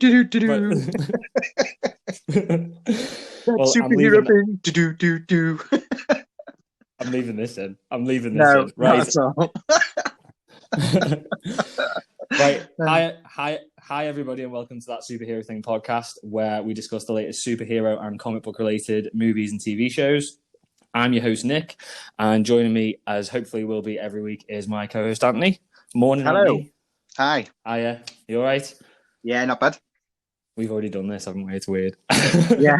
But That well, superhero thing. I'm leaving this in. I'm leaving this No, in. not Right. at all. Right. Hi, everybody, and welcome to That Superhero Thing podcast, where we discuss the latest superhero and comic book related movies and TV shows. I'm your host, Nick, and joining me, as hopefully will be every week, is my co-host, Anthony. Morning, Hello. Anthony. Hi. Hiya. You all right? Yeah, not bad. We've already done this, haven't we? It's weird. Yeah.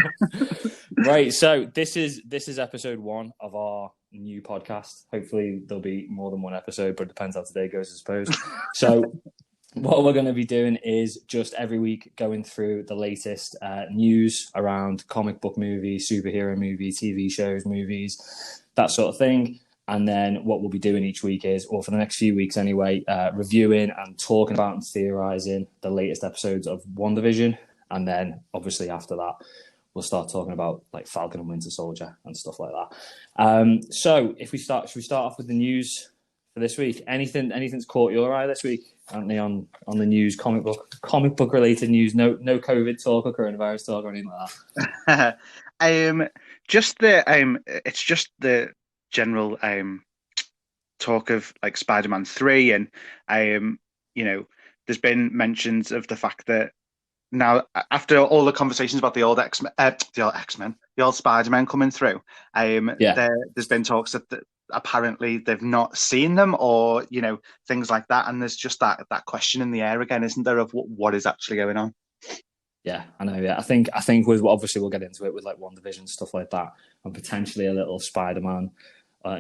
Right. So this is episode 1 of our new podcast. Hopefully there'll be more than one episode, but it depends how today goes, I suppose. So what we're going to be doing is just every week going through the latest news around comic book movies, superhero movies, TV shows, movies, that sort of thing. And then what we'll be doing each week is, or for the next few weeks anyway, reviewing and talking about and theorising the latest episodes of Wandavision. And then obviously after that, we'll start talking about like Falcon and Winter Soldier and stuff like that. So if we start, should we start off with the news for this week? Anything's caught your eye this week, Anthony, on the news, comic book related news? No COVID talk or coronavirus talk or anything like that. It's just the general talk of like Spider-Man 3, and there's been mentions of the fact that now, after all the conversations about the old Spider-Man coming through, there's been talks that apparently they've not seen them, or things like that, and there's just that question in the air again, isn't there, of what is actually going on? Yeah, I know. Yeah, I think with, obviously we'll get into it with like Wandavision, stuff like that, and potentially a little Spider-Man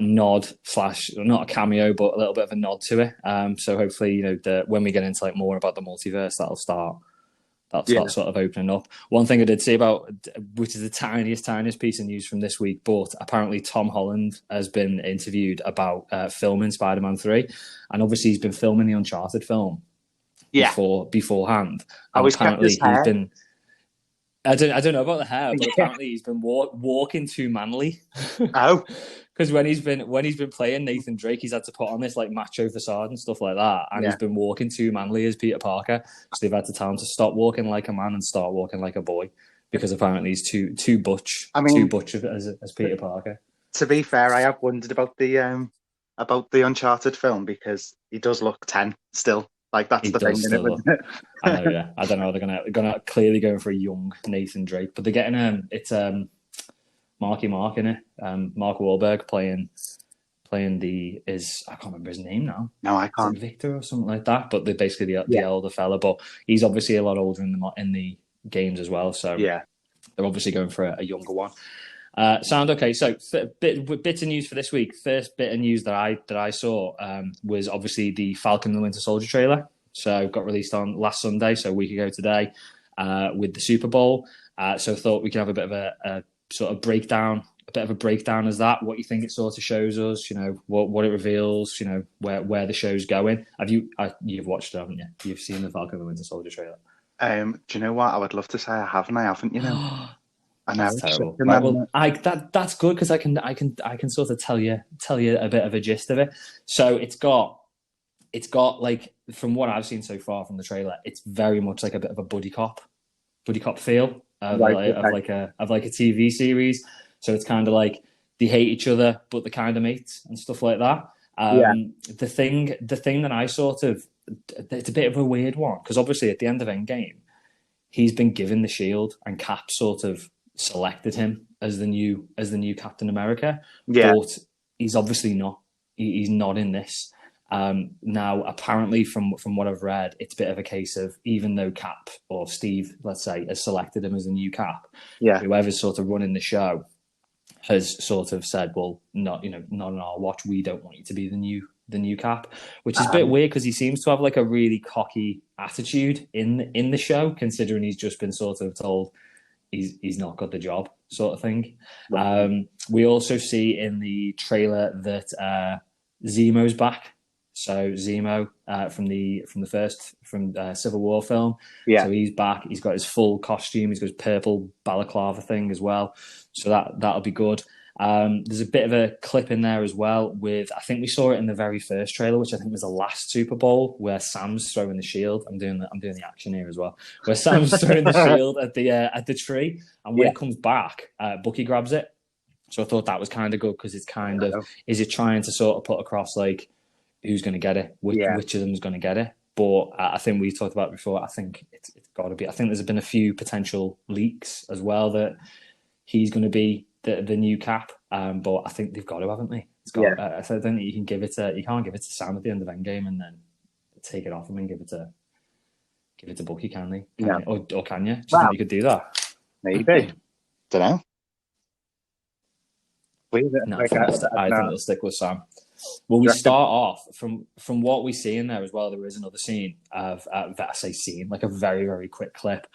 nod / not a cameo, but a little bit of a nod to it. So hopefully, when we get into like more about the multiverse, that'll start sort of opening up. One thing I did see about, which is the tiniest piece of news from this week, but apparently Tom Holland has been interviewed about filming Spider-Man 3, and obviously he's been filming the Uncharted film beforehand. And apparently he's been, I don't know about the hair, but apparently he's been walking too manly. Oh. Because when he's been playing Nathan Drake, he's had to put on this like macho facade and stuff like that, and he's been walking too manly as Peter Parker. So they've had to tell him to stop walking like a man and start walking like a boy, because apparently he's too butch. Too butch as Peter Parker. To be fair, I have wondered about the Uncharted film, because he does look 10 still. Like that's the thing, isn't it? I know. Yeah, I don't know. They're gonna clearly go for a young Nathan Drake, but they're getting it's Marky Mark in it. Mark Wahlberg playing I can't remember his name now. No, I can't. Victor or something like that. But they're basically the older fella. But he's obviously a lot older in the games as well. So yeah, they're obviously going for a younger one. Sound okay? So bits of news for this week. First bit of news that I saw was obviously the Falcon and the Winter Soldier trailer. So got released on last Sunday, so a week ago today, with the Super Bowl. So thought we could have a bit of a sort of breakdown as that, what you think it sort of shows us, what it reveals, where the show's going. You've watched it, haven't you? You've seen the Falcon and the Winter Soldier trailer. Do you know what? I would love to say I haven't, I know. That's terrible. Right, well, that's good, because I can sort of tell you a bit of a gist of it. So it's got like, from what I've seen so far from the trailer, it's very much like a bit of a buddy cop feel of like a TV series. So it's kind of like they hate each other, but they're kind of mates and stuff like that. The thing that I it's a bit of a weird one, because obviously at the end of Endgame, he's been given the shield, and Cap sort of selected him as the new Captain America. But he's obviously not. He's not in this. Now, apparently, from what I've read, it's a bit of a case of, even though Cap, or Steve, let's say, has selected him as the new Cap, whoever's sort of running the show has sort of said, well, not on our watch. We don't want you to be the new Cap, which is a bit weird, because he seems to have like a really cocky attitude in the show, considering he's just been sort of told he's not got the job, sort of thing. We also see in the trailer that Zemo's back. So Zemo from the Civil War film. So he's back. He's got his full costume. He's got his purple balaclava thing as well. So that'll be good. There's a bit of a clip in there as well with, I think we saw it in the very first trailer, which I think was the last Super Bowl, where Sam's throwing the shield. I'm doing the action here as well, where Sam's throwing the shield at the tree, and when it comes back, Bucky grabs it. So I thought that was kind of good, because it's kind of, is it trying to sort of put across like who's going to get it, which of them is going to get it? But I think we talked about it before. I think it's got to be. I think there's been a few potential leaks as well that he's going to be the new Cap. But I think they've got to, haven't they? It's got. I don't think you can give it to. You can't give it to Sam at the end of Endgame and then take it off him and give it to Bucky, can they? Or can you? Do you think you could do that? Maybe. Don't know. No, I think it'll stick with Sam. Well, we start off from what we see in there as well. There is another scene of I say scene, like a very, very quick clip,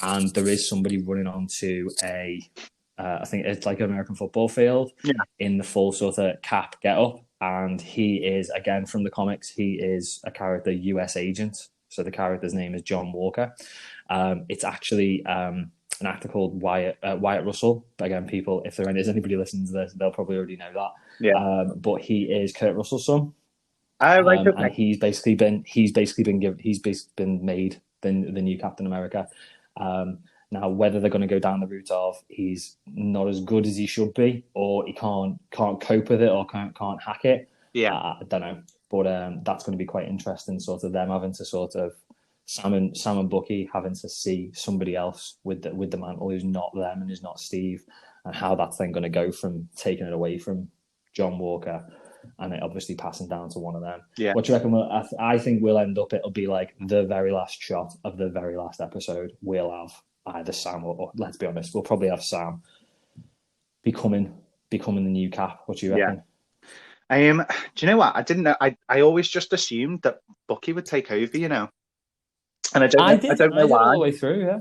and there is somebody running onto I think it's like an American football field in the full sort of Cap get up, and he is, again from the comics, he is a character, US agent. So the character's name is John Walker. It's actually an actor called Wyatt Russell. But again, people, if there's anybody listening to this, they'll probably already know that. Yeah. But he is Kurt Russell's son. And he's basically been made the new Captain America. Now, whether they're going to go down the route of he's not as good as he should be, or he can't cope with it, or can't hack it, I don't know. But that's going to be quite interesting. Sort of them having to sort of Sam and Bucky having to see somebody else with the mantle who's not them and who's not Steve, and how that's then going to go from taking it away from John Walker and it obviously passing down to one of them. Yeah. What do you reckon? I think we'll end up, it'll be like the very last shot of the very last episode. We'll have either Sam or let's be honest, we'll probably have Sam becoming the new Cap. What do you reckon? Do you know what? I didn't know. I always just assumed that Bucky would take over, you know. And I don't know why. All the way through, yeah.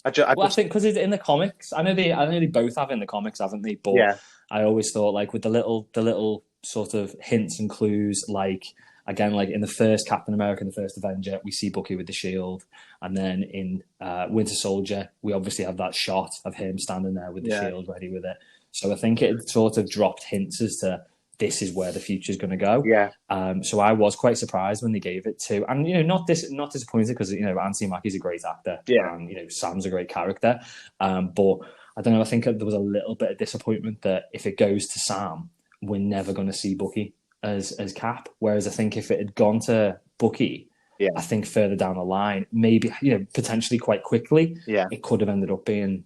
I think because it's in the comics. I know they both have in the comics, haven't they? But I always thought, like, with the little sort of hints and clues, like, again, like in the first Captain America, the first Avenger, we see Bucky with the shield, and then in Winter Soldier, we obviously have that shot of him standing there with the shield, ready with it. So I think it sort of dropped hints as to this is where the future is going to go. Yeah. So I was quite surprised when they gave it to, and not disappointed because Anthony Mackie's a great actor. Yeah. And Sam's a great character. But I don't know. I think there was a little bit of disappointment that if it goes to Sam, we're never going to see Bucky as Cap. Whereas I think if it had gone to Bucky, I think further down the line, maybe potentially quite quickly, it could have ended up being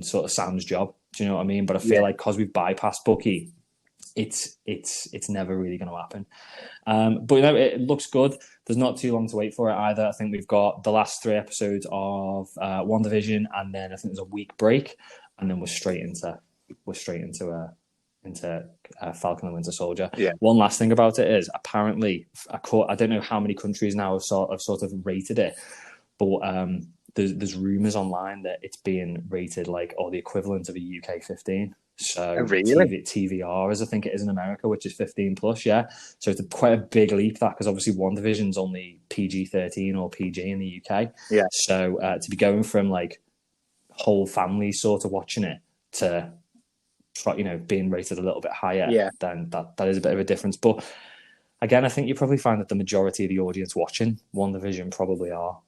sort of Sam's job. Do you know what I mean? But I feel like because we've bypassed Bucky, it's never really going to happen. But it looks good. There's not too long to wait for it either. I think we've got the last 3 episodes of WandaVision, and then I think there's a week break, and then we're straight into Falcon and Winter Soldier. Yeah. One last thing about it is apparently I don't know how many countries now have sort of rated it, but there's rumors online that it's being rated like the equivalent of a UK 15. So really? TVR, I think it is in America, which is 15 plus, yeah. So it's quite a big leap, that, because obviously WandaVision's only PG-13 or PG in the UK. Yeah. So to be going from like whole family sort of watching it to being rated a little bit higher, then that is a bit of a difference. But again, I think you probably find that the majority of the audience watching WandaVision probably are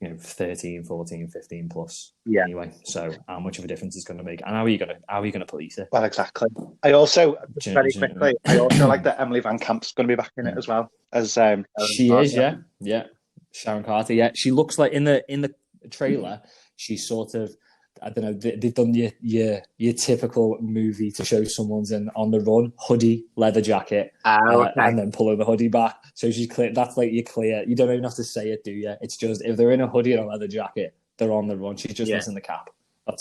13, 14, 15 plus anyway. So how much of a difference is going to make, and how are you going to police it? Well, exactly. I also very quickly, I also like that Emily Van Camp's going to be back in it as well as she is, yeah. Sharon Carter, yeah. She looks like in the trailer, she's sort of, I don't know, they've done your typical movie to show someone's on the run, hoodie, leather jacket, and then pulling the hoodie back. So she's clear. That's like you're clear. You don't even have to say it, do you? It's just if they're in a hoodie and a leather jacket, they're on the run. She's just missing the cap.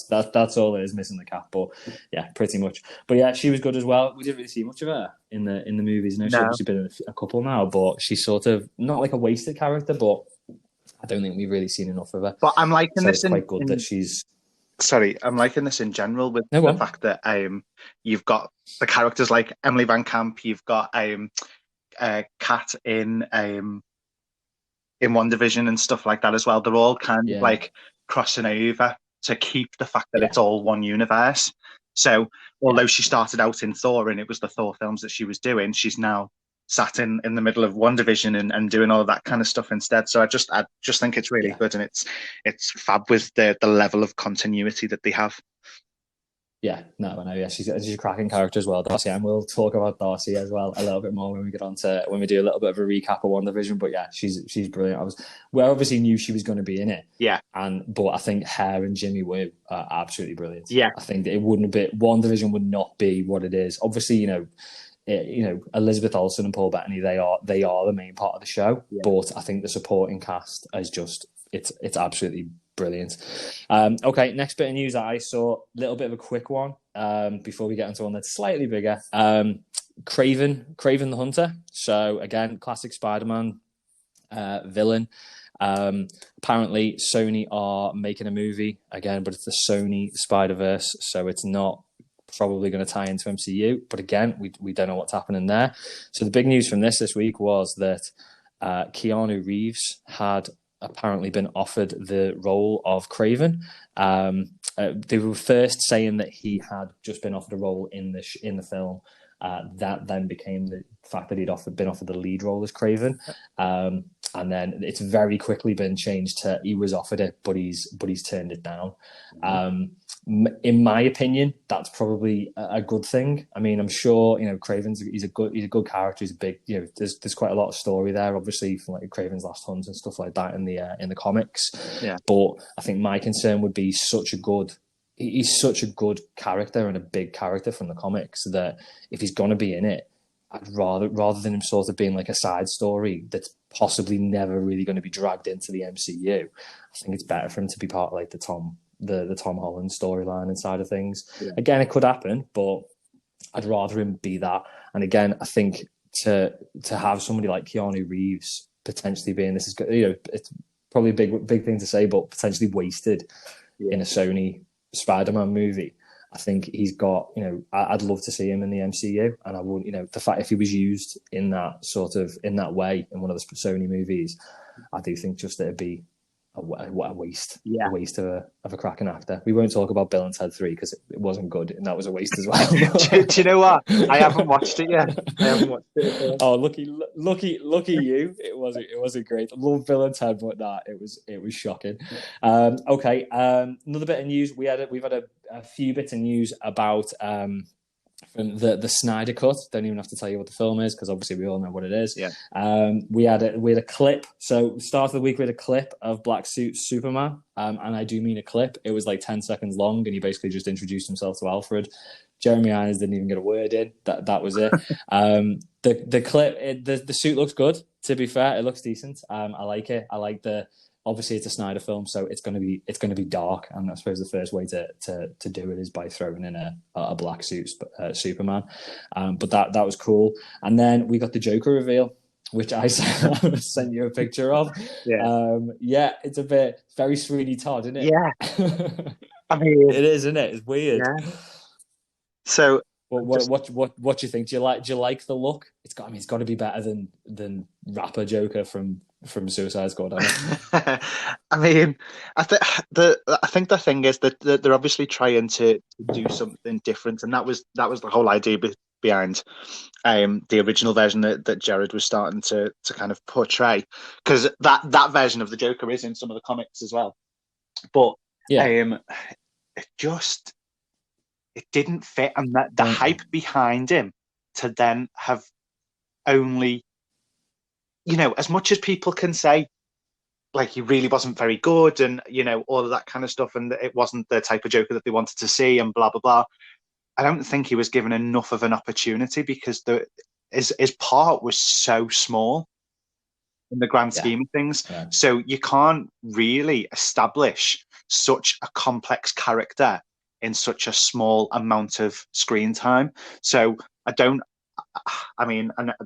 That's all it is, missing the cap. But yeah, pretty much. But yeah, she was good as well. We didn't really see much of her in the movies. No, she's obviously been in a couple now, but she's sort of not like a wasted character, but I don't think we've really seen enough of her. But I'm liking this. It's quite good that she's. Sorry, I'm liking this in general with the fact that you've got the characters like Emily Van Camp, you've got Kat in WandaVision and stuff like that as well. They're all kind of like crossing over to keep the fact that it's all one universe. So although she started out in Thor and it was the Thor films that she was doing, she's now sat in the middle of WandaVision and doing all that kind of stuff instead. So I just think it's really good, and it's fab with the level of continuity that they have. Yeah, no, I know. Yeah, she's a cracking character as well, Darcy, and we'll talk about Darcy as well a little bit more when we get on to when we do a little bit of a recap of WandaVision. But yeah, she's brilliant. We obviously knew she was going to be in it. Yeah, but I think her and Jimmy Woo are absolutely brilliant. Yeah, I think it wouldn't be WandaVision would not be what it is. Obviously, Elizabeth Olsen and Paul Bettany, they are the main part of the show. Yeah. But I think the supporting cast is just it's absolutely brilliant. Okay, next bit of news that I saw, a little bit of a quick one before we get into one that's slightly bigger. Kraven the Hunter. So again, classic Spider-Man villain. Apparently Sony are making a movie again, but it's the Sony Spider-Verse, so it's not probably going to tie into MCU. But again, we don't know what's happening there. So the big news from this week was that Keanu Reeves had apparently been offered the role of Kraven. They were first saying that he had just been offered a role in the film. That then became the fact that he'd been offered the lead role as Kraven. And then it's very quickly been changed to he was offered it, but he's turned it down. In my opinion, that's probably a good thing. I mean, I'm sure Kraven's he's a good character. He's a big there's quite a lot of story there, obviously from like Kraven's Last Hunt and stuff like that in the comics. Yeah. But I think my concern would be he's such a good character and a big character from the comics that if he's going to be in it, I'd rather than him sort of being like a side story that's possibly never really going to be dragged into the MCU, I think it's better for him to be part of like the Tom Holland storyline inside of things. Yeah. Again, it could happen, but I'd rather him be that. And again, I think to have somebody like Keanu Reeves potentially being this is it's probably a big thing to say, but potentially wasted in a Sony Spider-Man movie. I think he's got, I'd love to see him in the MCU, and I wouldn't, the fact if he was used in that way in one of the Sony movies, I do think just that it'd be a waste, a waste of a cracking actor. We won't talk about Bill and Ted 3 because it wasn't good, and that was a waste as well. do you know what? I haven't watched it yet. Oh, lucky you! It wasn't great. I love Bill and Ted, but nah, it was shocking. Okay, another bit of news. We've had a few bits of news about from the Snyder Cut. Don't even have to tell you what the film is because obviously we all know what it is. Yeah. We had a clip. So start of the week we had a clip of Black Suit Superman, and I do mean a clip. It was like 10 seconds long, and he basically just introduced himself to Alfred. Jeremy Irons didn't even get a word in. That was it. The clip, the suit looks good. To be fair, it looks decent. I like it. I like obviously it's a Snyder film, so it's going to be dark, and I suppose the first way to do it is by throwing in a black suit Superman. But that was cool. And then we got the Joker reveal, which I sent you a picture of. Yeah, it's a bit very Sweeney Todd, isn't it? Yeah, I mean it is, isn't it? It's weird. Yeah. So what do you think? Do you like the look? It's got to be better than rapper Joker from Suicide Squad. I mean, I think the thing is that they're obviously trying to do something different, and that was the whole idea behind the original version that Jared was starting to kind of portray, because that version of the Joker is in some of the comics as well, but it didn't fit, and the hype behind him to then have only, as much as people can say, like, he really wasn't very good and, all of that kind of stuff, and it wasn't the type of Joker that they wanted to see and blah, blah, blah. I don't think he was given enough of an opportunity because his part was so small in the grand scheme of things. Yeah. So you can't really establish such a complex character in such a small amount of screen time. So and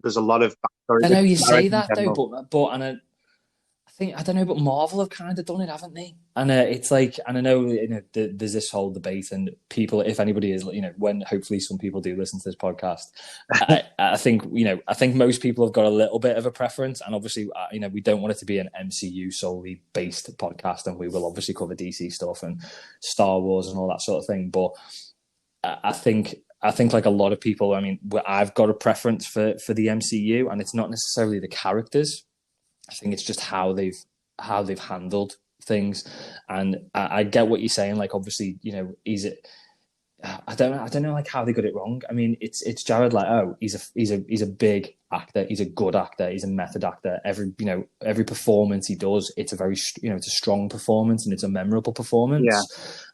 there's a lot of backstory. I know you say that though, but I don't know, but Marvel have kind of done it, haven't they? And it's like, and I know, there's this whole debate, and people, if anybody is, when hopefully some people do listen to this podcast, I think most people have got a little bit of a preference, and obviously, we don't want it to be an MCU solely based podcast, and we will obviously cover DC stuff and Star Wars and all that sort of thing, but I think like a lot of people, I mean, I've got a preference for the MCU, and it's not necessarily the characters. I think it's just how they've handled things. And I get what you're saying. Like, obviously, you know, I don't know like how they got it wrong. I mean, it's Jared Leto. He's a big actor. He's a good actor. He's a method actor. Every performance he does, it's a very it's a strong performance, and it's a memorable performance. Yeah.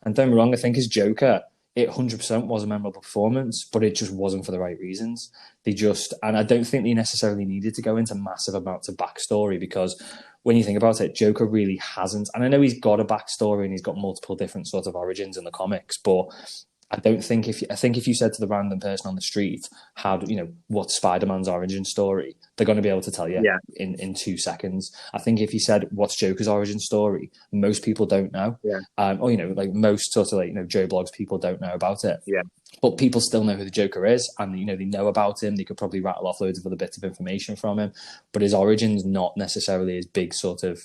And don't get me wrong, I think his Joker, it 100% was a memorable performance, but it just wasn't for the right reasons. And I don't think they necessarily needed to go into massive amounts of backstory, because when you think about it, Joker really hasn't. And I know he's got a backstory and he's got multiple different sorts of origins in the comics, but I think if you said to the random person on the street, what's Spider-Man's origin story, they're going to be able to tell you in 2 seconds. I think if you said, what's Joker's origin story, most people don't know. Yeah. Or, like most sort of Joe Blogs people don't know about it. Yeah. But people still know who the Joker is, and they know about him. They could probably rattle off loads of other bits of information from him, but his origin's not necessarily his big sort of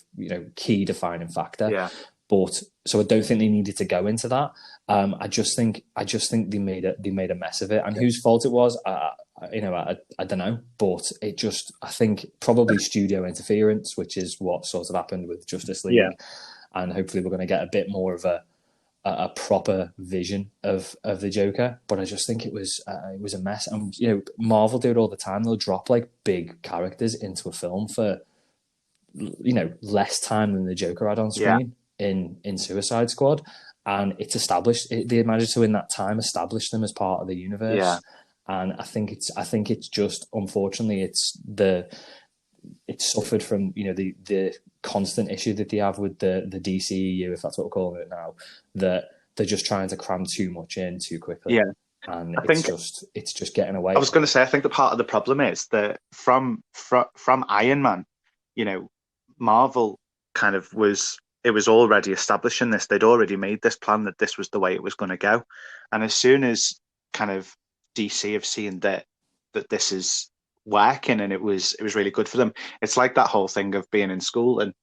key defining factor. Yeah. But so I don't think they needed to go into that. I just think they made a mess of it, and whose fault it was, I don't know. But I think probably studio interference, which is what sort of happened with Justice League, and hopefully we're going to get a bit more of a proper vision of the Joker. But I just think it was a mess. And Marvel do it all the time. They'll drop like big characters into a film for less time than the Joker had on screen in Suicide Squad, and it's established. They managed to in that time establish them as part of the universe. Yeah. And I think it's just, unfortunately, it's suffered from the constant issue that they have with the DCEU, if that's what we're calling it now, that they're just trying to cram too much in too quickly. Yeah. And it's just getting away. I was going to say, I think the part of the problem is that from Iron Man, Marvel kind of was already establishing this. They'd already made this plan that this was the way it was going to go. And as soon as kind of DC have seen that this is working and it was really good for them, it's like that whole thing of being in school and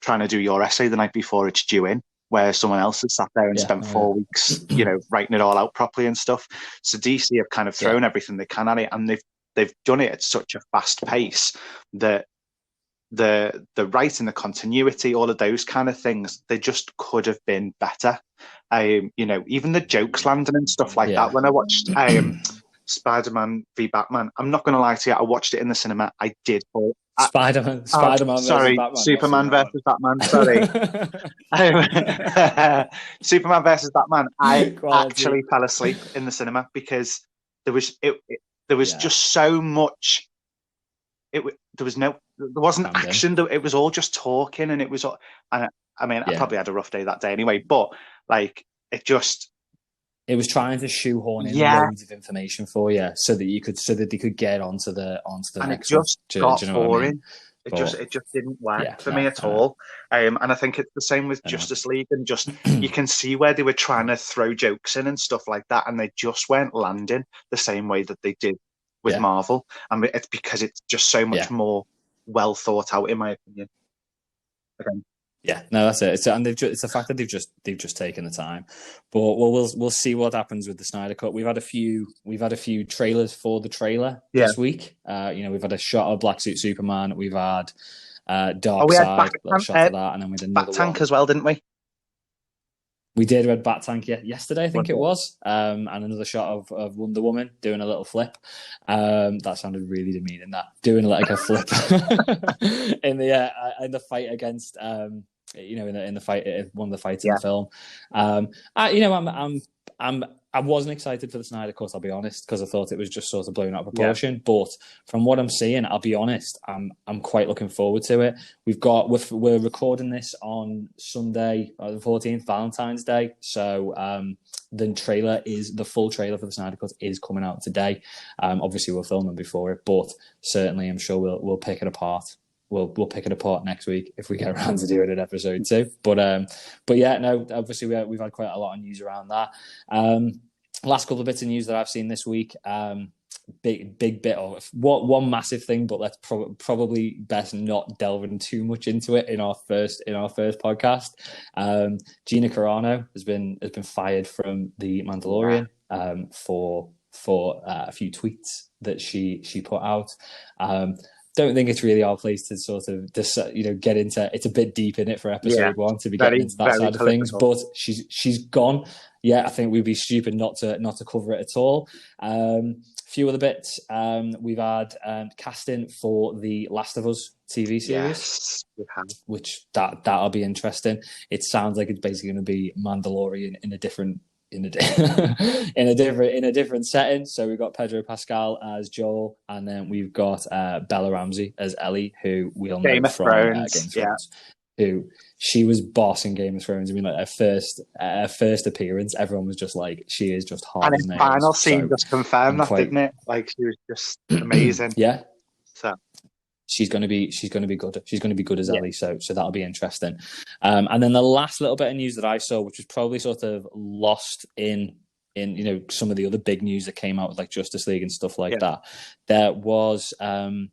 trying to do your essay the night before it's due in, where someone else has sat there and spent 4 weeks, writing it all out properly and stuff. So DC have kind of thrown everything they can at it, and they've done it at such a fast pace that the writing, the continuity, all of those kind of things, they just could have been better. Even the jokes landing and stuff like that. When I watched Spider-Man v Batman, I'm not going to lie to you, I watched it in the cinema. I did. Spider-Man. Sorry, Batman, Superman versus Batman. Sorry, Superman versus Batman. I actually fell asleep in the cinema because there was just so much. There wasn't action. It was all just talking, and it was. And I probably had a rough day that day anyway. But like, it was trying to shoehorn in loads of information for you, so that they could get onto the next one. It just got boring. It just didn't work for me at all. And I think it's the same with Justice League, and just you can see where they were trying to throw jokes in and stuff like that, and they just weren't landing the same way that they did with Marvel. And it's because it's just so much more well thought out, in my opinion. Okay. Yeah, no, that's it. It's the fact that they've just taken the time. But we'll see what happens with the Snyder Cut. We've had a few trailers for the trailer this week. We've had a shot of Black Suit Superman. We've had Darkseid, a shot of that, and then we had another Bat-Tank as well, didn't we? We did read Bat-Tank yesterday, I think it was, and another shot of Wonder Woman doing a little flip. That sounded really demeaning. That doing like a flip in the fight against, in the fight, one of the fights in the film. I wasn't excited for the Snyder Cut, I'll be honest, because I thought it was just sort of blown out of proportion. Yeah. But from what I'm seeing, I'll be honest, I'm quite looking forward to it. We're recording this on Sunday, the 14th, Valentine's Day. So the full trailer for the Snyder Cut is coming out today. Obviously, we'll film them before it, but certainly I'm sure we'll pick it apart. We'll pick it apart next week if we get around to doing an episode 2. But yeah, no, obviously we've had quite a lot of news around that. Last couple of bits of news that I've seen this week. Big bit of one massive thing, but let's probably best not delving too much into it in our first podcast. Gina Carano has been fired from The Mandalorian. for a few tweets that she put out. Don't think it's really our place to sort of get into. It's a bit deep in it for episode 1 to be getting into that side of things, but she's gone. Yeah, I think we'd be stupid not to cover it at all. A few other bits. We've had casting for the Last of Us TV series, which that'll be interesting. It sounds like it's basically going to be Mandalorian in a different setting. So we've got Pedro Pascal as Joel, and then we've got Bella Ramsey as Ellie, who we'll know Game of from Thrones, Game of Thrones. Who she was boss in Game of Thrones. I mean, like her first appearance, everyone was just like, she is just hard. And the final scene just confirmed that, didn't it? Like, she was just amazing. Yeah. So she's going to be good. She's going to be good as Ellie. So that'll be interesting. And then the last little bit of news that I saw, which was probably sort of lost in some of the other big news that came out with like Justice League and stuff like that. There was I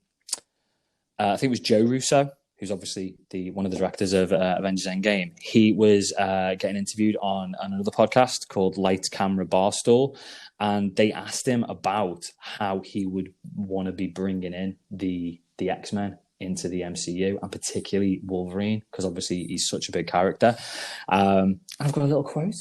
think it was Joe Russo, who's obviously one of the directors of Avengers Endgame. He was getting interviewed on another podcast called Lights, Camera, Barstool, and they asked him about how he would want to be bringing in the X-Men into the MCU, and particularly Wolverine, because obviously he's such a big character. I've got a little quote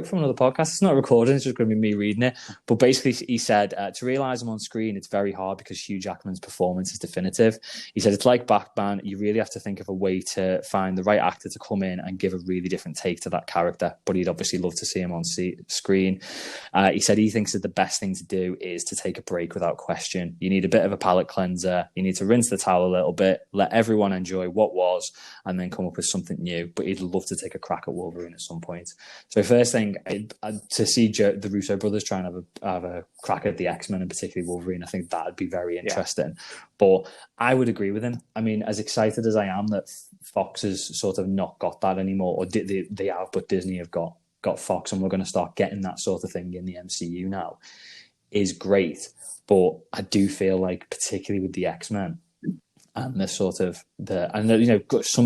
from another podcast. It's not recorded, it's just going to be me reading it. But basically he said, to realise him on screen, it's very hard because Hugh Jackman's performance is definitive. He said, it's like Batman. You really have to think of a way to find the right actor to come in and give a really different take to that character. But he'd obviously love to see him on screen. He said he thinks that the best thing to do is to take a break without question. You need a bit of a palate cleanser. You need to rinse the towel a little bit, let everyone enjoy what was, and then come up with something new. But he'd love to take a crack at Wolverine at some point. So first thing, to see the Russo brothers try and have a crack at the X-Men and particularly Wolverine, I think that'd be very interesting. But I would agree with him. I mean, as excited as I am that Fox has sort of not got that anymore, or they have, but Disney have got Fox, and we're going to start getting that sort of thing in the MCU now, is great. But I do feel like, particularly with the X-Men, and some of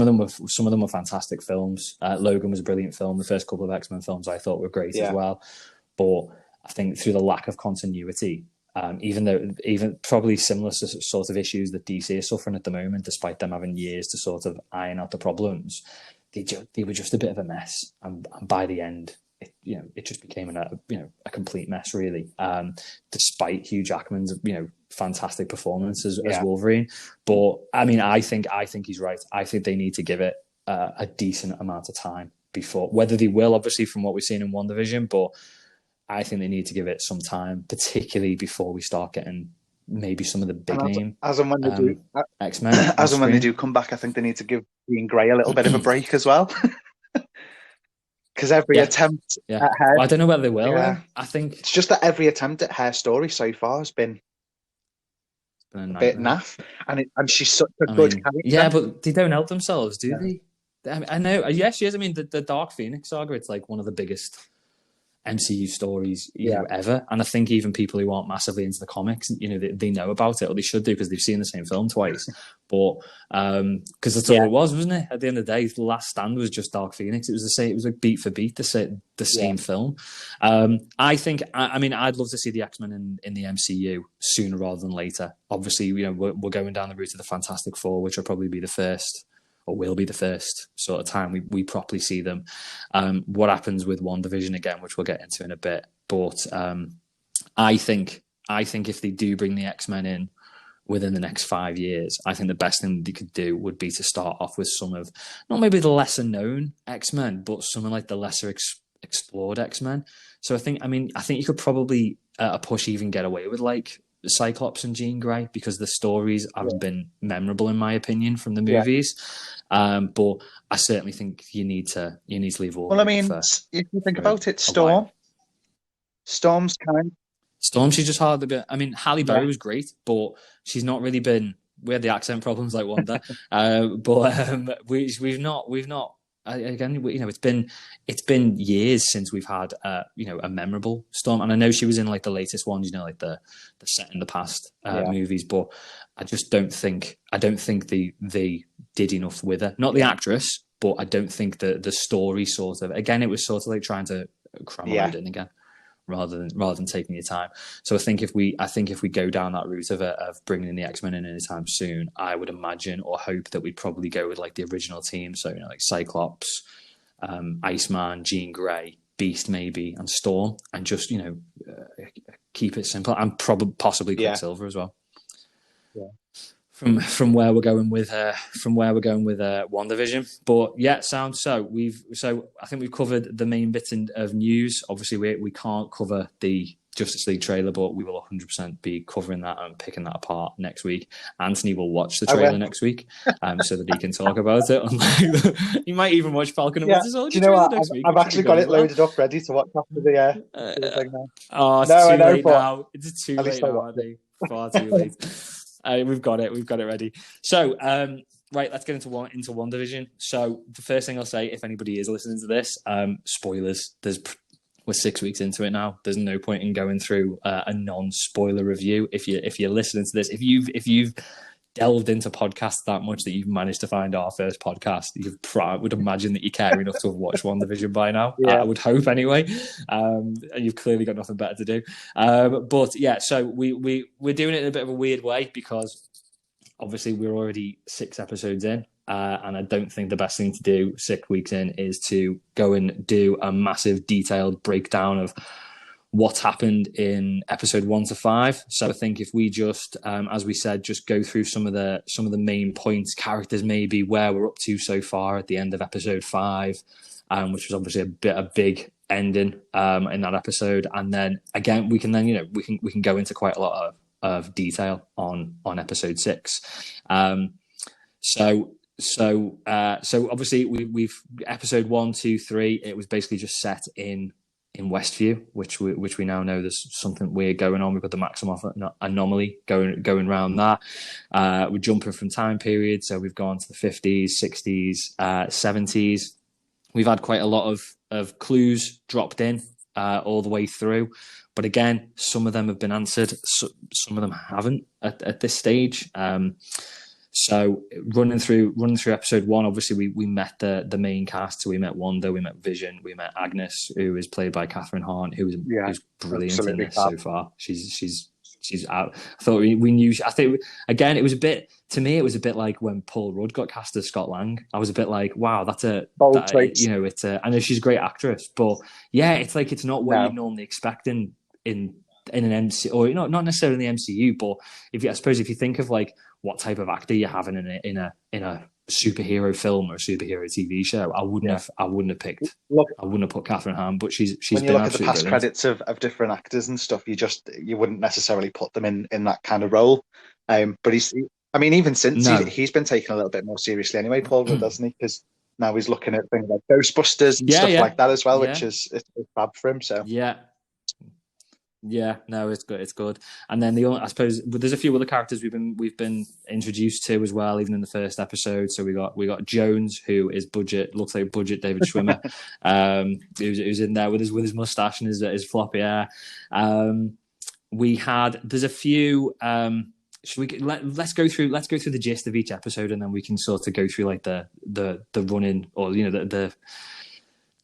them were fantastic films. Logan was a brilliant film. The first couple of X-Men films I thought were great as well. But I think through the lack of continuity, even probably similar sort of issues that DC is suffering at the moment, despite them having years to sort of iron out the problems, they were just a bit of a mess. And by the end, it just became a complete mess, really. Despite Hugh Jackman's fantastic performance as Wolverine, but I mean, I think he's right. I think they need to give it a decent amount of time before, whether they will, obviously, from what we've seen in WandaVision, but I think they need to give it some time, particularly before we start getting maybe some of the big name as and when they do X-Men. As and when they do come back, I think they need to give Jean Grey a little bit of a break as well. Because every attempt at her... Well, I don't know whether they will. I think... It's just that every attempt at her story so far has been a bit naff. And she's such a good character. Yeah, but they don't help themselves, do they? I know. Yes, she is. I mean, the Dark Phoenix saga, it's like one of the biggest MCU stories ever. And I think even people who aren't massively into the comics, they know about it, or they should do, because they've seen the same film twice. But because that's all it was, wasn't it? At the end of the day, The Last Stand was just Dark Phoenix. It was the same. It was like beat for beat the same film. I think. I mean, I'd love to see the X-Men in the MCU sooner rather than later. Obviously, we're going down the route of the Fantastic Four, which will probably be the first, or will be the first sort of time we properly see them. What happens with WandaVision again, which we'll get into in a bit. But I think if they do bring the X-Men in within the next 5 years, I think the best thing they could do would be to start off with some of, not maybe the lesser known X-Men, but some of like the lesser explored X-Men. So I think you could probably a push even get away with like Cyclops and Jean Grey, because the stories haven't been memorable in my opinion from the movies. But I certainly think you need to leave all. Well, I mean, if you think about it, Storm's she's just hardly been. I mean, Halle Berry was great, but she's not really been. We had the accent problems like Wanda, but we've not. Again, it's been years since we've had a memorable Storm, and I know she was in like the latest ones, like the Set in the Past movies, but I just don't think they did enough with her. Not the actress, but I don't think the story sort of, again, it was sort of like trying to cram a load in again. rather than taking your time. So I think if we go down that route of bringing in the X-Men in anytime soon, I would imagine or hope that we'd probably go with like the original team. So like Cyclops, Iceman, Jean Grey, Beast maybe, and Storm, and just keep it simple, and possibly Quicksilver as well. Yeah. From where we're going with WandaVision, but yeah, sounds so. I think we've covered the main bits of news. Obviously, we can't cover the Justice League trailer, but we will 100% be covering that and picking that apart next week. Anthony will watch the trailer next week, so that he can talk about it. He might even watch Falcon and Winter Soldier trailer next week. I've actually got it loaded up, ready to watch after the thing now. Oh, it's too late now. It's too late now, Andy. Far too late. We've got it ready. So, right, let's get into WandaVision. So, the first thing I'll say, if anybody is listening to this, spoilers. We're 6 weeks into it now. There's no point in going through a non-spoiler review. If you're listening to this, if you've delved into podcasts that much that you've managed to find our first podcast, I would imagine that you care enough to have watched WandaVision by now. Yeah. I would hope anyway. And you've clearly got nothing better to do. But yeah, so we're doing it in a bit of a weird way because obviously we're already 6 episodes in. And I don't think the best thing to do 6 weeks in is to go and do a massive detailed breakdown of what's happened in episode 1 to 5. So I think if we just, as we said, just go through some of the main points, characters, maybe where we're up to so far at the end of episode 5, which was obviously a big ending in that episode, and then again we can go into quite a lot of detail on episode 6. So obviously we've episode 1, 2, 3. It was basically just set in Westview, which we now know there's something weird going on. We've got the Maximoff anomaly going around that. We're jumping from time periods, so we've gone to the 50s, 60s, 70s. We've had quite a lot of clues dropped in all the way through, but again, some of them have been answered, some of them haven't at this stage. So running through episode 1, obviously we met the main cast. So we met Wanda, we met Vision, we met Agnes, who is played by Catherine Hahn, who's brilliant in this so far. She's out. I thought we knew. I think again, it was a bit like when Paul Rudd got cast as Scott Lang. I was a bit like, wow, that's bold traits. I know she's a great actress, but yeah, it's like it's not what you'd normally expect in an MCU, or not necessarily in the MCU, but if you think of like what type of actor you're having in a superhero film or a superhero TV show, I wouldn't have picked. I wouldn't have put Catherine Hahn, but she's when you look at the past credits of different actors and stuff, you wouldn't necessarily put them in that kind of role. But even since he's been taken a little bit more seriously anyway, Paul Rudd, doesn't he? Because now he's looking at things like Ghostbusters and stuff like that as well, which is fab for him. So yeah, no, it's good. It's good. And then I suppose there's a few other characters we've been introduced to as well, even in the first episode. So we got Jones, who is looks like budget David Schwimmer, who's in there with his mustache and his floppy hair. There's a few. Let's go through the gist of each episode, and then we can sort of go through like the run-in, or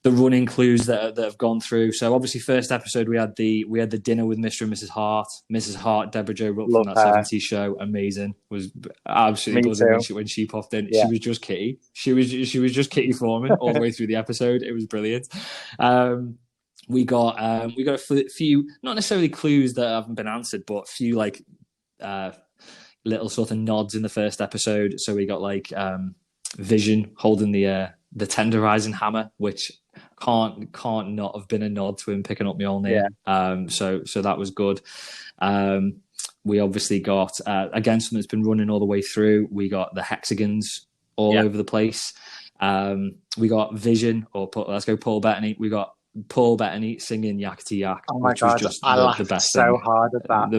the running clues that have gone through. So obviously, first episode we had the dinner with Mr. and Mrs. Hart. Mrs. Hart, Deborah Jo Rupp from that 70s show, amazing. Was absolutely buzzing when she popped in. Yeah. She was just Kitty. She was just Kitty Foreman all the way through the episode. It was brilliant. We got a few, not necessarily clues that haven't been answered, but a few like little sort of nods in the first episode. So we got like Vision holding the tenderizing hammer, which can't not have been a nod to him picking up Mjolnir. Yeah. So that was good. We obviously got again something that's been running all the way through. We got the hexagons all over the place. We got Vision, let's go Paul Bettany. We got Paul Bettany singing Yakety Yak. Oh my god, just I laughed the best so thing. Hard at that.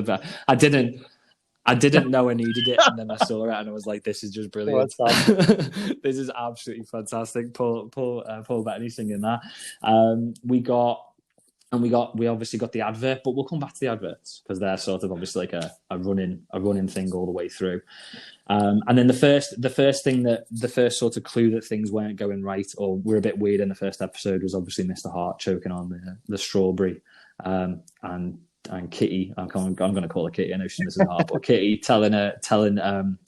I didn't know I needed it, and then I saw it, and I was like, "This is just brilliant. This is absolutely fantastic." Paul Bettany singing that. We obviously got the advert, but we'll come back to the adverts because they're sort of obviously like a running thing all the way through. And then the first sort of clue that things weren't going right or were a bit weird in the first episode was obviously Mr. Hart choking on the strawberry. and Kitty, I'm going to call her Kitty. I know she's missing heart, but Kitty telling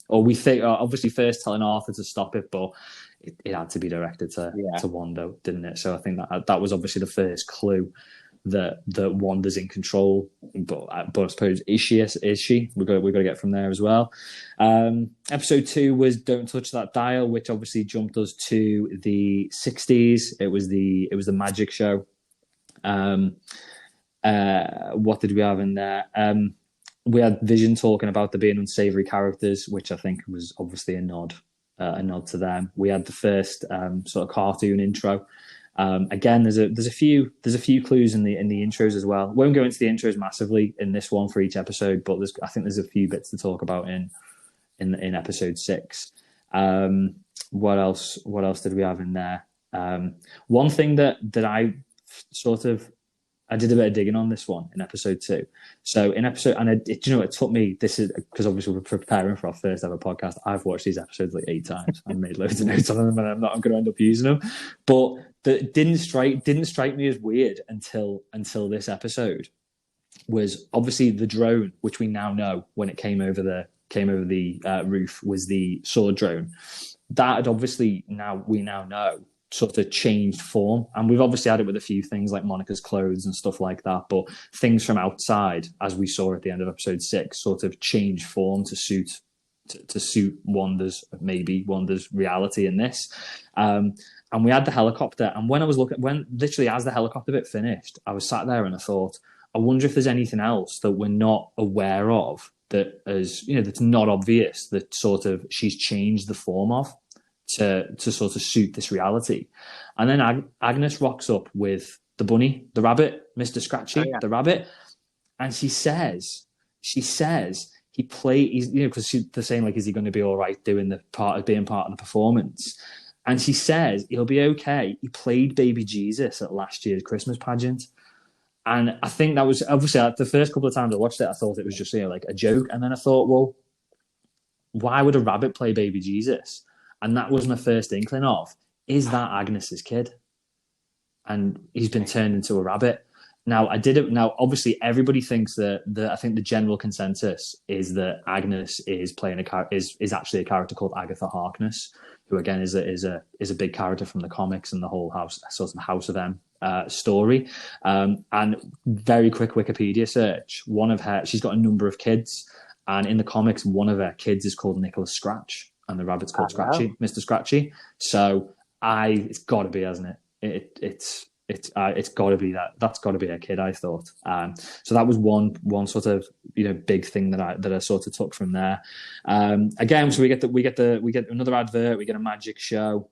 or we think obviously first telling Arthur to stop it, but it had to be directed to Wanda, didn't it? So I think that was obviously the first clue that Wanda's in control. But I suppose is she? We've got to get from there as well. Episode 2 was Don't Touch That Dial, which obviously jumped us to the 60s. It was the magic show. What did we have in there? We had Vision talking about there being unsavory characters, which I think was obviously a nod to them. We had the first sort of cartoon intro. Again, there's a few clues in the intros as well. Won't go into the intros massively in this one for each episode, but I think there's a few bits to talk about in episode 6. What else did we have in there? One thing that I sort of I did a bit of digging on this one in episode 2. So in episode, and it took me, this is because obviously we're preparing for our first ever podcast. I've watched these episodes like 8 times. I've made loads of notes on them, and I'm going to end up using them. But that didn't strike me as weird until this episode. Was obviously the drone, which we now know when it came over the roof, was the sword drone. That had obviously we now know sort of changed form, and we've obviously had it with a few things like Monica's clothes and stuff like that, but things from outside, as we saw at the end of episode 6, sort of changed form to suit Wanda's reality in this. And we had the helicopter, and when literally as the helicopter bit finished, I was sat there and I thought, I wonder if there's anything else that we're not aware of that that's not obvious, that sort of she's changed the form of to sort of suit this reality. And then Agnes rocks up with the bunny, the rabbit, Mr. Scratchy, the rabbit, and she says he plays, because they're saying like, is he going to be all right doing being part of the performance? And she says he'll be okay. He played baby Jesus at last year's Christmas pageant. And I think that was obviously the first couple of times I watched it, I thought it was just like a joke. And then I thought, well, why would a rabbit play baby Jesus? And that was my first inkling of, is that Agnes's kid? And he's been turned into a rabbit. Now, obviously, everybody thinks that I think the general consensus is that Agnes is playing is actually a character called Agatha Harkness, who again is a big character from the comics and the whole House of M story. And very quick Wikipedia search, she's got a number of kids, and in the comics, one of her kids is called Nicholas Scratch, and the rabbit's called Scratchy, Mr. Scratchy. So it's got to be, hasn't it? It's got to be that. That's got to be a kid, I thought. So that was one sort of big thing that I sort of took from there. Again, so we get another advert. We get a magic show.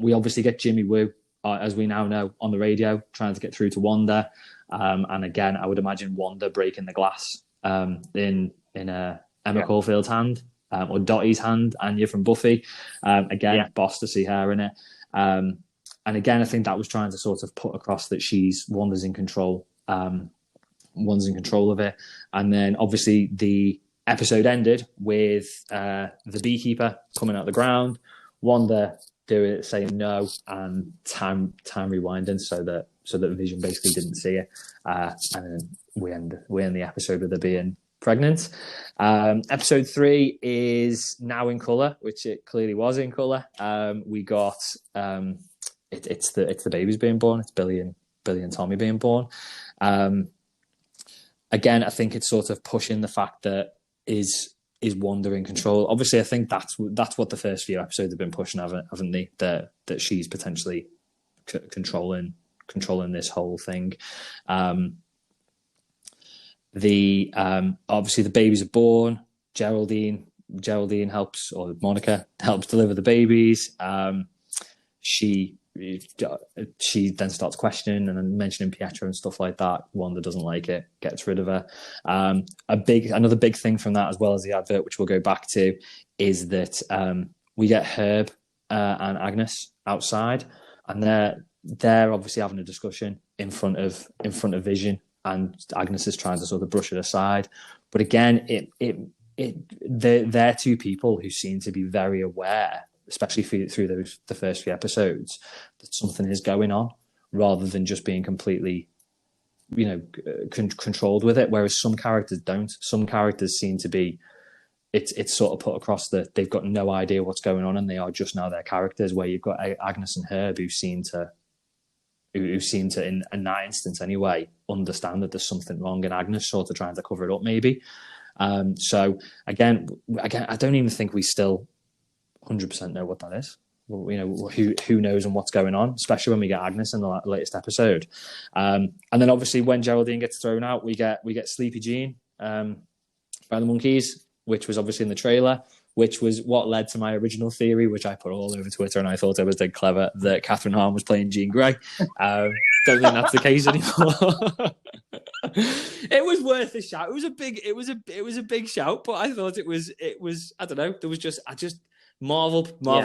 We obviously get Jimmy Woo, as we now know, on the radio trying to get through to Wanda. And again, I would imagine Wanda breaking the glass in Emma Caulfield's hand. Or Dottie's hand, Anya from Buffy. Boss to see her in it. And again, I think that was trying to sort of put across that Wanda's in control. Wanda's in control of it. And then obviously the episode ended with the beekeeper coming out of the ground, Wanda saying no, and time rewinding so that Vision basically didn't see it. And then we end the episode with her being pregnant. Episode 3 is now in colour, which it clearly was in colour. We got it's the babies being born. It's Billy and Tommy being born. Again, I think it's sort of pushing the fact that is Wanda in control. Obviously, I think that's what the first few episodes have been pushing, haven't they? That she's potentially controlling this whole thing. Obviously the babies are born. Geraldine helps, or Monica helps deliver the babies. She then starts questioning and then mentioning Pietro and stuff like that. Wanda doesn't like it, gets rid of her. Another big thing from that, as well as the advert, which we'll go back to, is that we get Herb and Agnes outside, and they're obviously having a discussion in front of Vision. And Agnes is trying to sort of brush it aside. But again, they're two people who seem to be very aware, especially through the first few episodes, that something is going on, rather than just being completely controlled with it, whereas some characters don't. Some characters seem to be. It's sort of put across that they've got no idea what's going on and they are just now their characters. Where you've got Agnes and Herb who seem to, in that instance anyway, understand that there's something wrong, and Agnes sort of trying to cover it up maybe. So again, I don't even think we still 100% know what that is. Who knows and what's going on, especially when we get Agnes in the latest episode. And then obviously when Geraldine gets thrown out, we get Sleepy Jean by the monkeys, which was obviously in the trailer, which was what led to my original theory, which I put all over Twitter, and I thought I was dead clever, that Catherine Hahn was playing Jean Grey. Don't think that's the case anymore. It was worth a shout. It was a big shout, but I thought it was I don't know. There was Marvel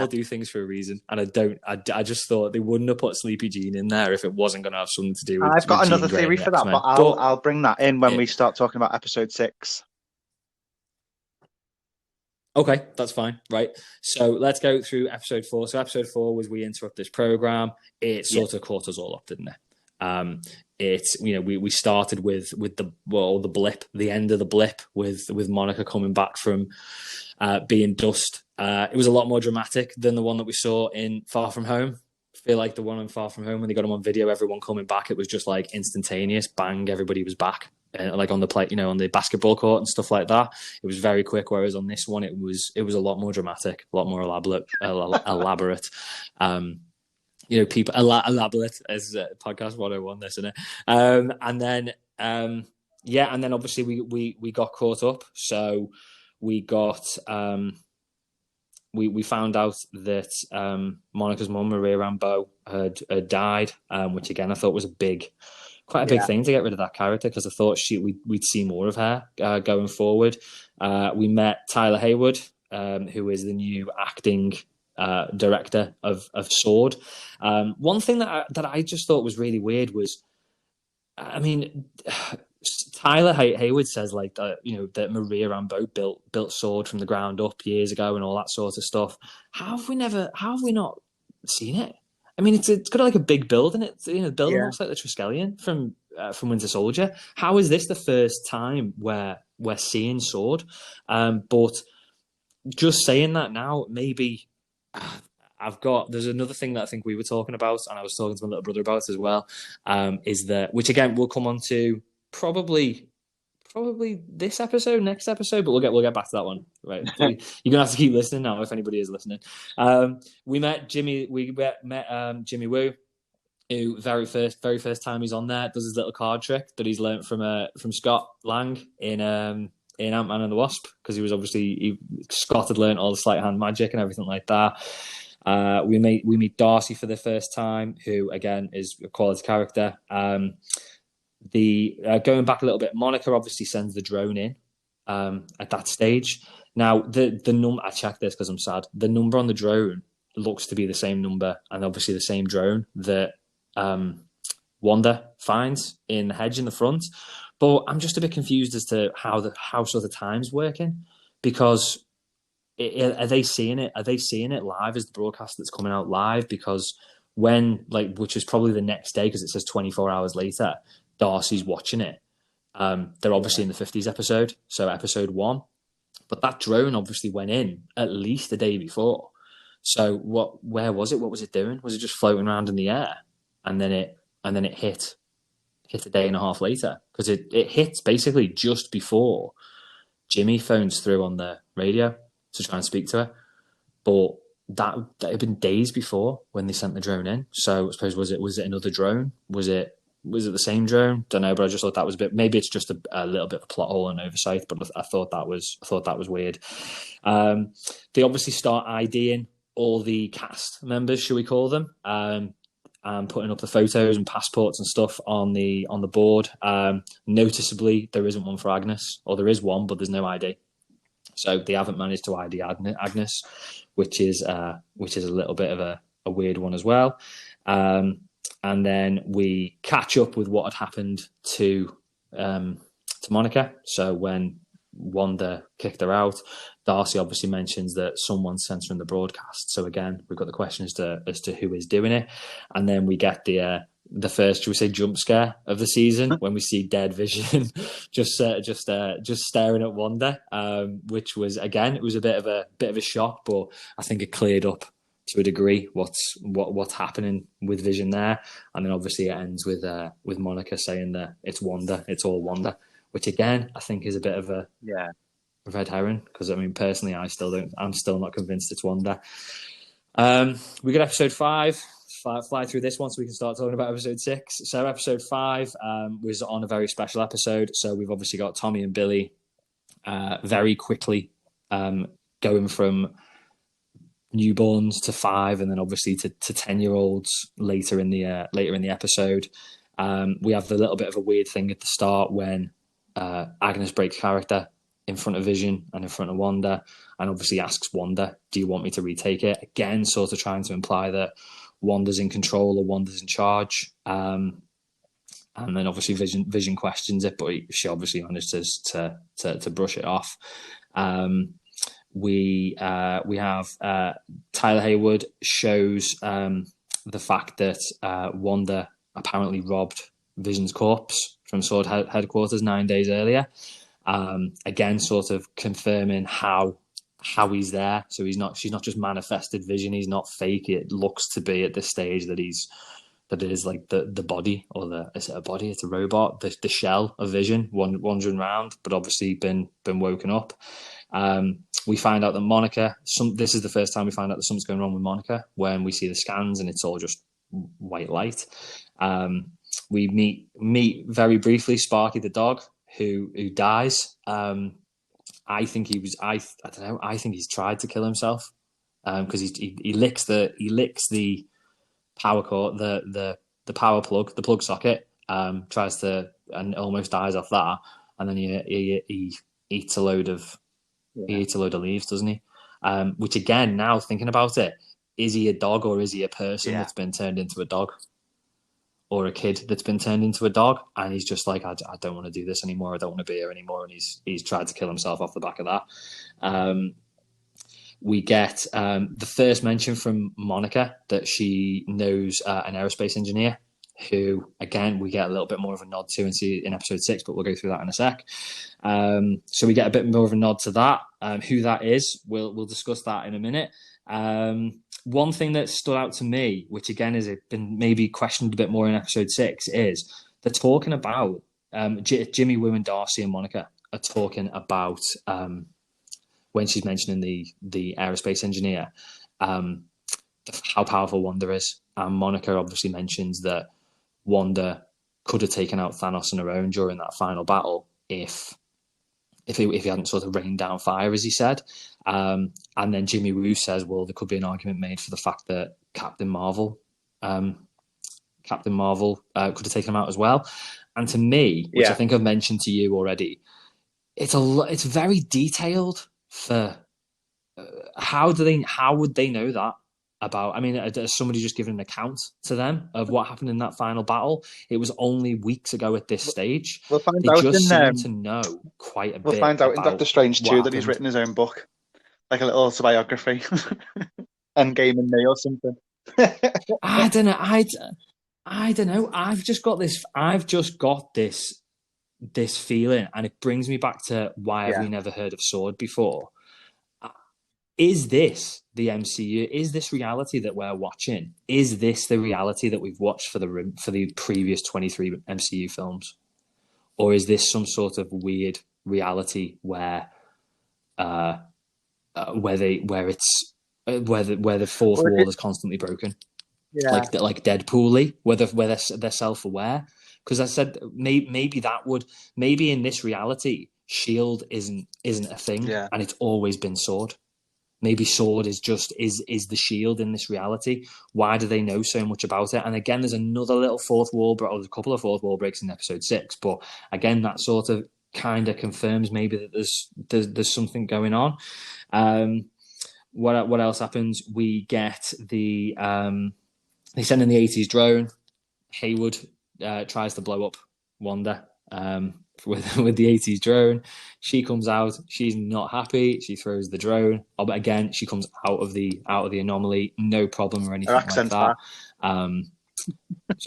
do things for a reason, and I just thought they wouldn't have put Sleepy Jean in there if it wasn't going to have something to do with. I've got another theory for that, but I'll bring that in when we start talking about episode 6. Okay, that's fine. Right. So let's go through episode 4. So episode 4 was We Interrupt This Program. It sort of caught us all up, didn't it? We started with the blip, the end of the blip with Monica coming back from being dust. It was a lot more dramatic than the one that we saw in Far From Home. I feel like the one in Far From Home, when they got him on video, everyone coming back, it was just like instantaneous, bang, everybody was back. Like on the play, on the basketball court and stuff like that. It was very quick. Whereas on this one, it was a lot more dramatic, a lot more elaborate. People elaborate as podcast 101, isn't it? And then obviously we got caught up. So we got we found out that Monica's mum, Maria Rambeau, had died, which again I thought was quite a big thing to get rid of that character, because I thought we'd see more of her going forward. We met Tyler Hayward, who is the new acting director of Sword. One thing that I just thought was really weird was, Tyler Hayward says that Maria Rambeau built Sword from the ground up years ago and all that sort of stuff. How have we not seen it? I mean, it's got like a big building. The building looks like the Triskelion from Winter Soldier. How is this the first time where we're seeing Sword? But just saying that now, maybe there's another thing that I think we were talking about, and I was talking to my little brother about as well, is that, which again we'll come on to probably this episode, next episode, but we'll get back to that one. Right, you're gonna have to keep listening now if anybody is listening. We met Jimmy. We met Jimmy Woo, who very first time he's on there does his little card trick that he's learnt from Scott Lang in Ant-Man and the Wasp, because Scott had learnt all the sleight of hand magic and everything like that. We meet Darcy for the first time, who again is a quality character. Going back a little bit, Monica obviously sends the drone in at that stage. Now the number, I checked this because I'm sad. The number on the drone looks to be the same number, and obviously the same drone that Wanda finds in the hedge in the front. But I'm just a bit confused as to how sort of time's working, because are they seeing it? Are they seeing it live as the broadcast that's coming out live? Because which is probably the next day, because it says 24 hours later, Darcy's watching it. They're obviously in the 50s episode, so episode 1. But that drone obviously went in at least the day before. So where was it? What was it doing? Was it just floating around in the air? And then it hit a day and a half later, because it hits basically just before Jimmy phones through on the radio to try and speak to her. But that had been days before when they sent the drone in. So I suppose was it another drone? Was it the same drone? Don't know, but I just thought that was maybe it's just a little bit of a plot hole and oversight, but I thought that was weird. They obviously start IDing all the cast members, shall we call them, and putting up the photos and passports and stuff on the board. Noticeably, there isn't one for Agnes, or there is one, but there's no ID. So they haven't managed to ID Agnes, which is a little bit of a weird one as well. And then we catch up with what had happened to Monica. So when Wanda kicked her out, Darcy obviously mentions that someone's censoring the broadcast. So again, we've got the question as to who is doing it. And then we get the the first, should we say, jump scare of the season when we see dead Vision just staring at Wanda, which was, again, it was a bit of a shock, but I think it cleared up to a degree what's happening with Vision there. And then obviously it ends with Monica saying that it's Wanda, it's all Wanda, which again I think is a bit of a red herring, because I mean, personally, I'm still not convinced it's Wanda. We got episode 5. Fly through this one so we can start talking about episode 6. So episode 5 was on a very special episode. So we've obviously got Tommy and Billy very quickly going from newborns to 5, and then obviously to 10-year-olds later in the episode. We have the little bit of a weird thing at the start when Agnes breaks character in front of Vision and in front of Wanda, and obviously asks Wanda, "Do you want me to retake it?" Again, sort of trying to imply that Wanda's in control or Wanda's in charge. And then obviously Vision questions it, but she obviously manages to brush it off. We have Tyler Hayward shows the fact that Wanda apparently robbed Vision's corpse from Sword headquarters 9 days earlier. Again, sort of confirming how he's there. So she's not just manifested Vision. He's not fake. It looks to be at this stage that it is like the body, or is it a body? It's a robot. The shell of Vision wandering around, but obviously been woken up. We find out that Monica. This is the first time we find out that something's going wrong with Monica when we see the scans and it's all just white light. We meet very briefly Sparky the dog who dies. I think he was. I don't know. I think he's tried to kill himself because he licks the power cord, the power plug, the plug socket. Tries to, and almost dies off that, and then he eats a load of leaves, doesn't he? Which again, now thinking about it, is he a dog or is he a person that's been turned into a dog? Or a kid that's been turned into a dog, and he's just like, I don't want to do this anymore. I don't want to be here anymore, and he's tried to kill himself off the back of that. We get the first mention from Monica that she knows an aerospace engineer, who again we get a little bit more of a nod to and see in episode 6, but we'll go through that in a sec. So we get a bit more of a nod to that. Who that is, we'll discuss that in a minute. One thing that stood out to me, which again has been maybe questioned a bit more in episode 6, is they're talking about Jimmy, Woo, and Darcy and Monica are talking about when she's mentioning the aerospace engineer, how powerful Wanda is. And Monica obviously mentions that Wanda could have taken out Thanos on her own during that final battle if he hadn't sort of rained down fire, as he said. And then Jimmy Woo says, well, there could be an argument made for the fact that Captain Marvel could have taken him out as well. And to me, which I think I've mentioned to you already, it's very detailed for how would they know that about? I mean, has somebody just given an account to them of what happened in that final battle? It was only weeks ago at this stage. We'll find they out just in, seem to know quite a bit. We'll find out in Doctor Strange 2 that he's written his own book, like a little autobiography, Endgame and Me or something. I don't know. I don't know. I've just got this feeling, and it brings me back to why have we never heard of Sword before? Is this the MCU? Is this reality that we're watching? Is this the reality that we've watched for the previous 23 MCU films? Or is this some sort of weird reality where the fourth wall is constantly broken? Like Deadpool-y, where they're self-aware? Because I said maybe in this reality, Shield isn't a thing, and it's always been Sword. Maybe Sword is the Shield in this reality. Why do they know so much about it? And again, there's another little fourth wall, or there's a couple of fourth wall breaks in episode 6. But again, that sort of kind of confirms maybe that there's something going on. What else happens? We get they send in the 80s drone. Hayward tries to blow up Wanda with the 80s drone. She comes out. She's not happy. She throws the drone. Oh, but again, she comes out of the anomaly. No problem or anything like that.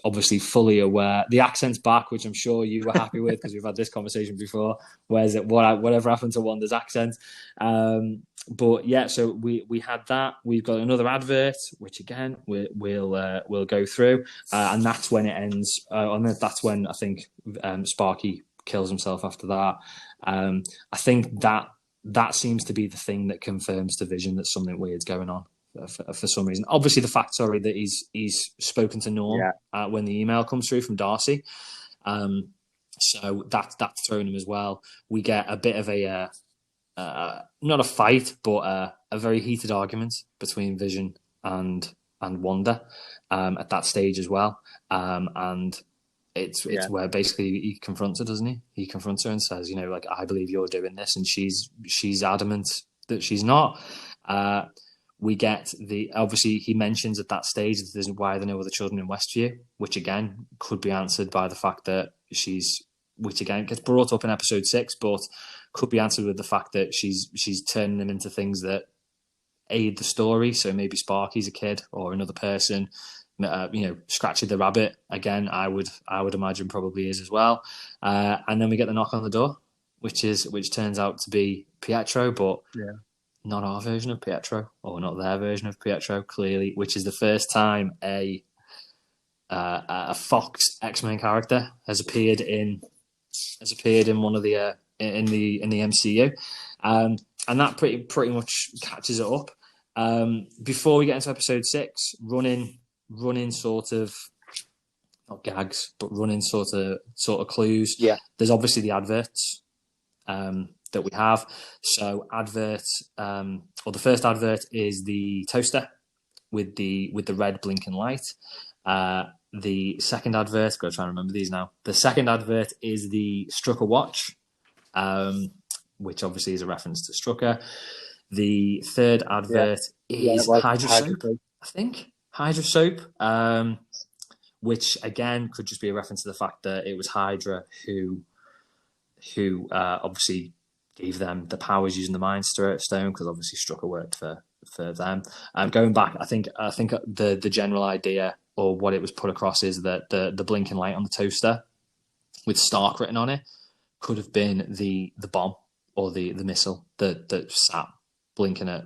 obviously fully aware. The accent's back, which I'm sure you were happy with because we've had this conversation before. Where's it? Whatever happened to Wanda's accent? But yeah, so we had that. We've got another advert, which again we'll go through, and that's when it ends. And that's when I think Sparky kills himself after that. I think that seems to be the thing that confirms to Vision that something weird's going on. For some reason, obviously the fact, sorry, that he's spoken to Norm when the email comes through from Darcy, so that's thrown him as well. We get a bit of a not a fight, but a very heated argument between Vision and Wanda at that stage as well, and it's where basically he confronts her, doesn't he? He confronts her and says, you know, like, I believe you're doing this, and she's adamant that she's not. We get obviously he mentions at that stage that there's why there are no other children in Westview, which again could be answered by the fact that which again gets brought up in episode 6, but could be answered with the fact that she's turning them into things that aid the story. So maybe Sparky's a kid or another person. Scratchy the Rabbit again, I would imagine probably is as well. And then we get the knock on the door, which turns out to be Pietro, but not our version of Pietro, or not their version of Pietro, clearly, which is the first time a Fox X-Men character has appeared in one of the in the MCU, and that pretty much catches it up. Before we get into episode 6, running sort of not gags, but running sort of clues. Yeah, there's obviously the adverts. That we have. So the first advert is the toaster with the red blinking light. The second advert, got to try and remember these now. The second advert is the Strucker watch, which obviously is a reference to Strucker. The third advert is Hydra soap, I think. Hydra soap, which again could just be a reference to the fact that it was Hydra who obviously gave them the powers using the Mind Stone, because obviously Strucker worked for them. Going back, I think the general idea, or what it was put across, is that the blinking light on the toaster with Stark written on it could have been the bomb or the missile that sat blinking at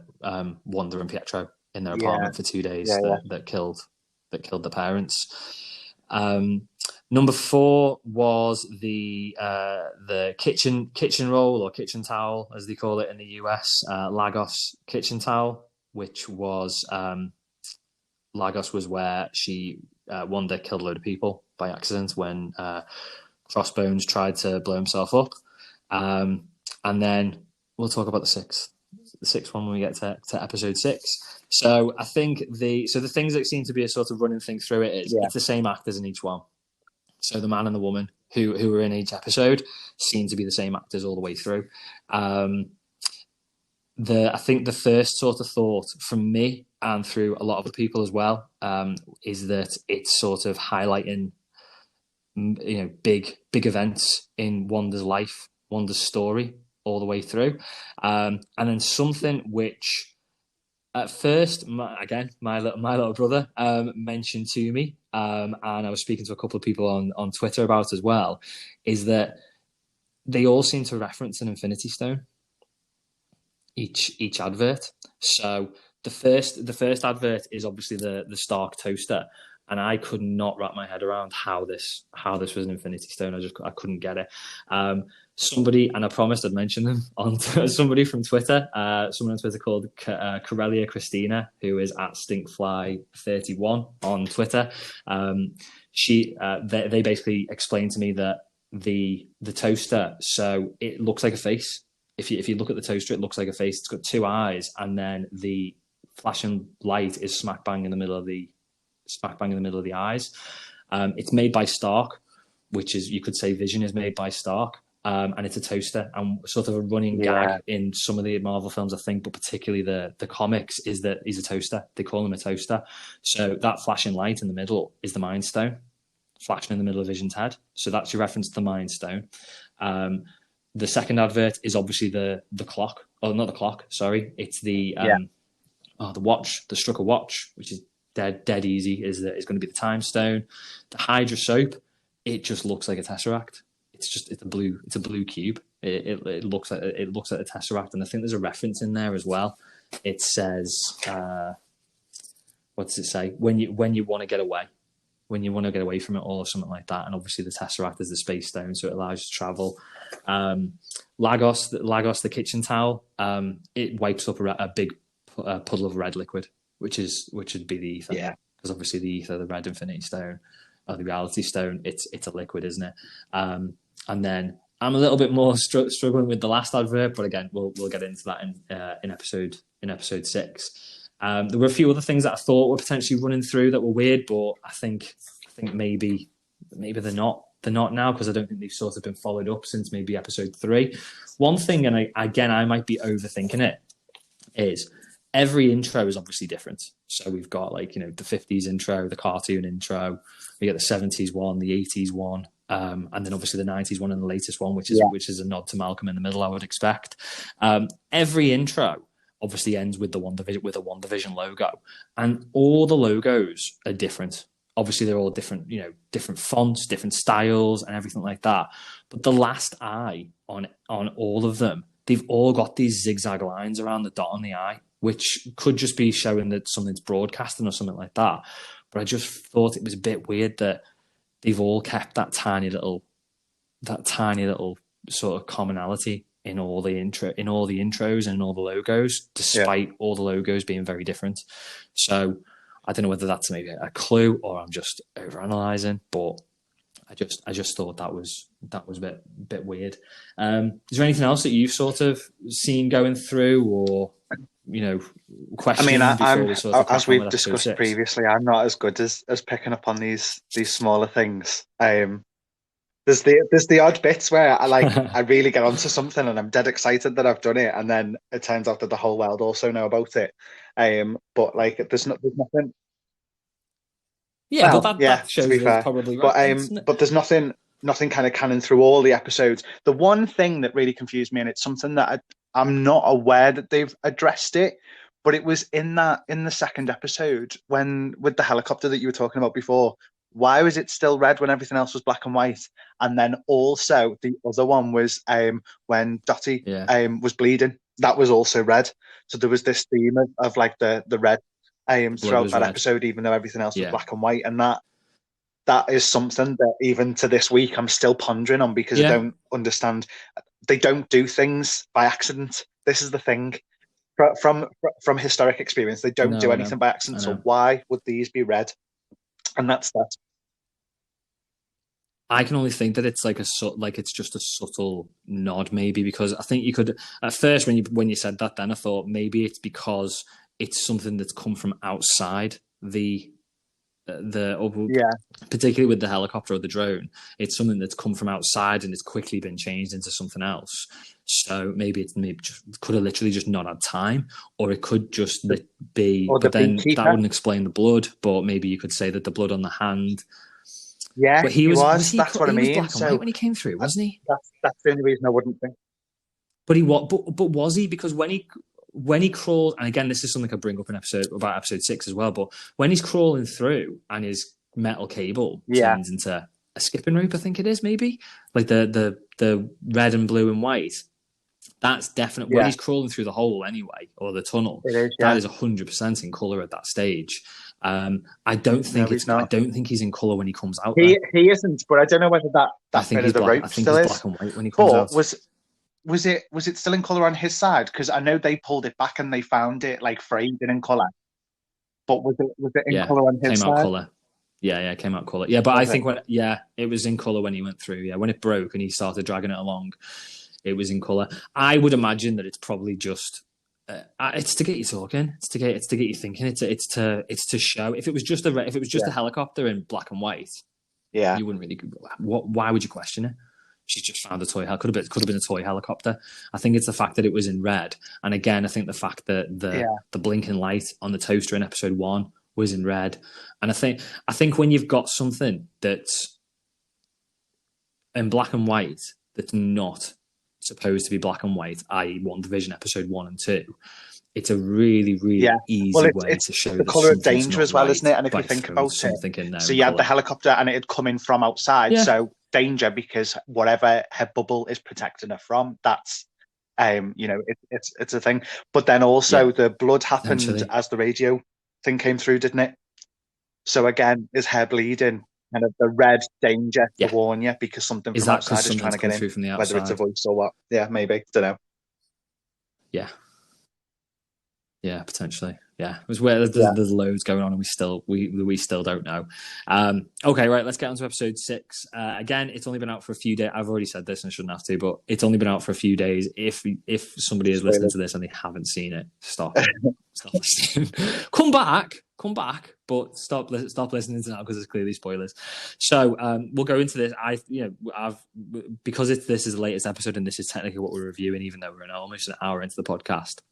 Wanda and Pietro in their apartment for 2 days that killed the parents. Number 4 was the kitchen roll, or kitchen towel, as they call it in the US, Lagos kitchen towel, which was Lagos was where Wanda killed a load of people by accident when Crossbones tried to blow himself up. And then we'll talk about the sixth one when we get to episode 6. So I think the things that seem to be a sort of running thing through it is it's the same actors in each one. So the man and the woman who were in each episode seem to be the same actors all the way through. I think the first sort of thought from me and through a lot of the people as well is that it's sort of highlighting, big events in Wanda's life, Wanda's story all the way through, and then something which at first, my little brother mentioned to me, and I was speaking to a couple of people on Twitter about as well, is that they all seem to reference an Infinity Stone each advert. So the first advert is obviously the Stark toaster, and I could not wrap my head around how this was an Infinity Stone. I couldn't get it. Somebody, and I promised I'd mention them, somebody from Twitter, someone on Twitter called Corellia Christina, who is at Stinkfly31 on Twitter. They basically explained to me that the toaster, so it looks like a face. If you look at the toaster, it looks like a face. It's got 2 eyes, and then the flashing light is smack bang in the middle of the eyes. It's made by Stark, which is, you could say Vision is made by Stark. And it's a toaster, and sort of a running gag in some of the Marvel films, I think, but particularly the comics, is that he's a toaster. They call him a toaster. So that flashing light in the middle is the Mind Stone, flashing in the middle of Vision's head. So that's your reference to the Mind Stone. The second advert is obviously the clock. Oh, not the clock, sorry. It's the watch, the Strucker watch, which is dead easy is going to be the Time Stone. The Hydra soap, it just looks like a Tesseract. It's a blue cube. It looks like a Tesseract, and I think there's a reference in there as well. It says, what does it say? When you want to get away. When you want to get away from it all or something like that. And obviously the Tesseract is the Space Stone, so it allows you to travel. Lagos, the kitchen towel, it wipes up a big puddle of red liquid, which would be the ether. Yeah. Because obviously the ether, the red Infinity Stone, or the Reality Stone, it's a liquid, isn't it? And then I'm a little bit more struggling with the last advert, but again, we'll get into that in episode 6. There were a few other things that I thought were potentially running through that were weird, but I think maybe they're not now, because I don't think they've sort of been followed up since maybe episode 3. One thing, and I might be overthinking it, is every intro is obviously different. So we've got the 50s intro, the cartoon intro, we get the 70s one, the 80s one, and then obviously the 90s one and the latest one, which is a nod to Malcolm in the Middle, I would expect. Every intro obviously ends with a Wandavision logo, and all the logos are different. Obviously, they're all different, different fonts, different styles, and everything like that. But the last eye on all of them, they've all got these zigzag lines around the dot on the eye, which could just be showing that something's broadcasting or something like that. But I just thought it was a bit weird that they've all kept that tiny little sort of commonality in all the intros and in all the logos, despite all the logos being very different. So I don't know whether that's maybe a clue or I'm just overanalyzing, but I just thought that was a bit weird. Is there anything else that you've sort of seen going through, or questions? I mean, as we've discussed previously, I'm not as good as picking up on these smaller things. There's the odd bits where I really get onto something and I'm dead excited that I've done it, and then it turns out that the whole world also know about it. But there's nothing. Yeah, well, but that shows it's probably right. But there's nothing kind of canon through all the episodes. The one thing that really confused me, and it's something that I'm not aware that they've addressed it, but it was in the second episode with the helicopter that you were talking about before. Why was it still red when everything else was black and white? And then also the other one was when Dottie was bleeding. That was also red. So there was this theme of the red throughout that episode, even though everything else was black and white. And that is something that even to this week I'm still pondering on, because I don't understand. They don't do things by accident. This is the thing. From historic experience, they don't do anything by accident. So why would these be red? And that's that. I can only think that it's it's just a subtle nod, maybe, because I think you could at first when you said that, then I thought maybe it's because it's something that's come from outside particularly with the helicopter or the drone. It's something that's come from outside and it's quickly been changed into something else. So maybe could have literally just not had time, or it could just be. But then that wouldn't explain the blood. But maybe you could say that the blood on the hand. Yeah, but he was. That's what I mean. He was black and white when he came through, wasn't he? That's the only reason I wouldn't think. But But was he? Because when he crawled, and again, this is something I bring up in episode 6 as well. But when he's crawling through and his metal cable turns into a skipping rope, I think it is, maybe like the red and blue and white. That's definitely when he's crawling through the hole anyway, or the tunnel. It is, that is 100% in color at that stage. I don't think I don't think he's in color when he comes out. He isn't, but I don't know whether that bit of the rope still is. Black and white when he comes out. Was it still in color on his side? Because I know they pulled it back and they found it frayed and in color. But was it in color on his side? Came out color. Yeah, it came out color. Yeah, but I think it was in color when he went through. Yeah, when it broke and he started dragging it along, it was in color. I would imagine that it's probably just it's to get you talking. It's to get you thinking. It's to show. If it was just a helicopter in black and white, you wouldn't really. Why would you question it? She's just found a toy. Could have been a toy helicopter. I think it's the fact that it was in red, and again, I think the fact that the blinking light on the toaster in episode 1 was in red, and I think when you've got something that's in black and white that's not supposed to be black and white, i.e. Wandavision episode 1 and 2, it's a really, really easy well, way it's to show the that colour of something's danger not as well, right isn't it? And if by you think throwing about it, something in there. so you had the helicopter and it had come in from outside, so danger because whatever her bubble is protecting her from, that's it's a thing. But then also the blood happened as the radio thing came through, didn't it? So again, is hair bleeding? Kind of the red danger to warn you because something Is from that because outside is trying something's to come get in, through from the outside? whether it's a voice or what. Yeah, maybe. Don't know. Yeah. Yeah, potentially. Yeah, it was where there's loads going on, and we still don't know. Okay, right. Let's get on to episode 6. Again, it's only been out for a few days. I've already said this, and I shouldn't have to, but it's only been out for a few days. If somebody is listening to this and they haven't seen it, stop listening. Come back, but stop listening to now because it's clearly spoilers. So we'll go into this. Because this is the latest episode, and this is technically what we're reviewing, even though we're almost an hour into the podcast.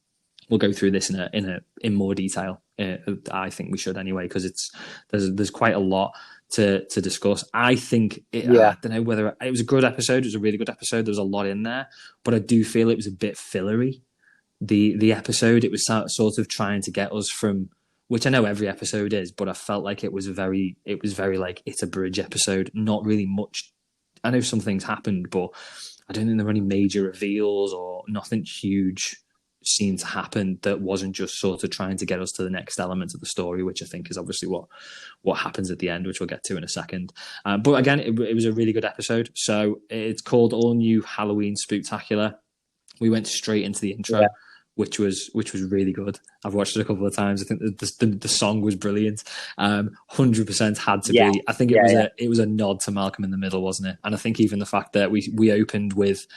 We'll go through this in more detail. I think we should anyway, because there's quite a lot to discuss. I think I don't know whether it was a good episode. It was a really good episode. There was a lot in there, but I do feel it was a bit fillery. The episode, it was sort of trying to get us from, which I know every episode is, but I felt like it was very like it's a bridge episode. Not really much. I know some things happened, but I don't think there were any major reveals or nothing huge seemed to happen that wasn't just sort of trying to get us to the next element of the story, which I think is obviously what happens at the end, which we'll get to in a second. But again, it was a really good episode. So it's called All New Halloween Spooktacular. We went straight into the intro, which was really good. I've watched it a couple of times. I think the song was brilliant. 100% had to be. I think it was a nod to Malcolm in the Middle, wasn't it? And I think even the fact that we opened with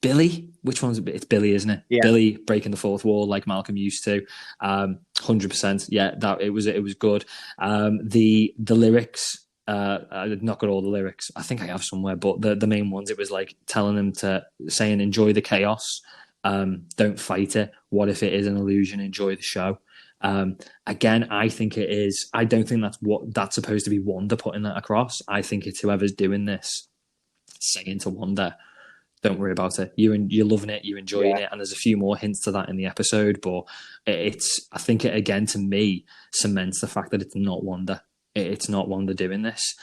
Billy. Which one's it? It's Billy, isn't it? Yeah. Billy breaking the fourth wall like Malcolm used to. 100%. Yeah, that it was good. The lyrics. I've not got all the lyrics. I think I have somewhere, but the main ones. It was like telling them saying enjoy the chaos. Don't fight it. What if it is an illusion? Enjoy the show. Again, I think it is. I don't think that's supposed to be Wanda putting that across. I think it's whoever's doing this saying to Wanda, don't worry about it. You're loving it. You're enjoying it. And there's a few more hints to that in the episode, but I think it again to me cements the fact that it's not Wanda. It's not Wanda doing this.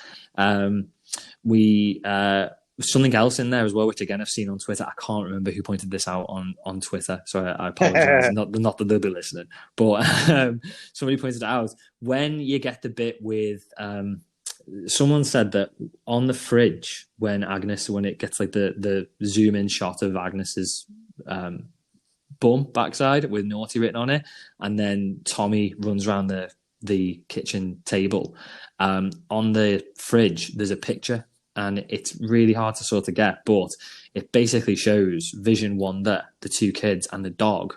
Something else in there as well, which again I've seen on Twitter. I can't remember who pointed this out on Twitter, so I apologize. not that they'll be listening, but somebody pointed it out. When you get the bit with, someone said that on the fridge when it gets like the zoom in shot of Agnes's bum backside with naughty written on it, and then Tommy runs around the kitchen table. On the fridge, there's a picture. And it's really hard to sort of get, but it basically shows Vision, Wanda, the two kids, and the dog.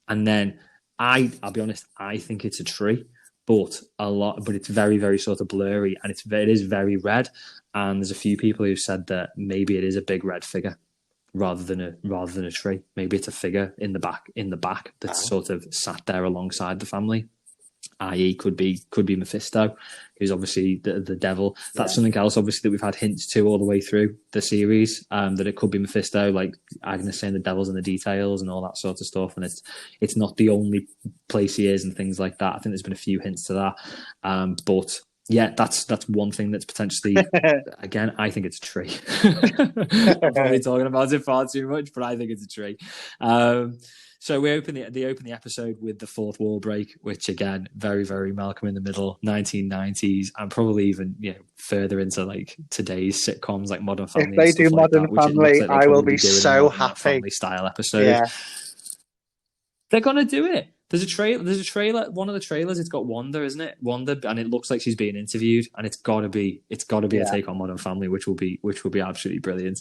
And then I'll be honest, I think it's a tree, but it's very, very sort of blurry, and it is very red. And there's a few people who said that maybe it is a big red figure rather than a tree. Maybe it's a figure in the back that's sort of sat there alongside the family. I.e., could be Mephisto, who's obviously the devil. That's something else, obviously, that we've had hints to all the way through the series. That it could be Mephisto, like Agnes saying the devil's in the details and all that sort of stuff. And it's not the only place he is and things like that. I think there's been a few hints to that. But yeah, that's one thing that's potentially. Again, I think it's a tree. I'm probably talking about it far too much, but I think it's a tree. So they open the episode with the fourth wall break, which again, very, very Malcolm in the Middle, 1990s, and probably even further into like today's sitcoms like Modern Family. If they do Modern Family, I will be so happy. Family style episode. Yeah. They're gonna do it. There's a trailer. One of the trailers, it's got Wanda, isn't it? Wanda, and it looks like she's being interviewed, and it's gotta be a take on Modern Family, which will be absolutely brilliant.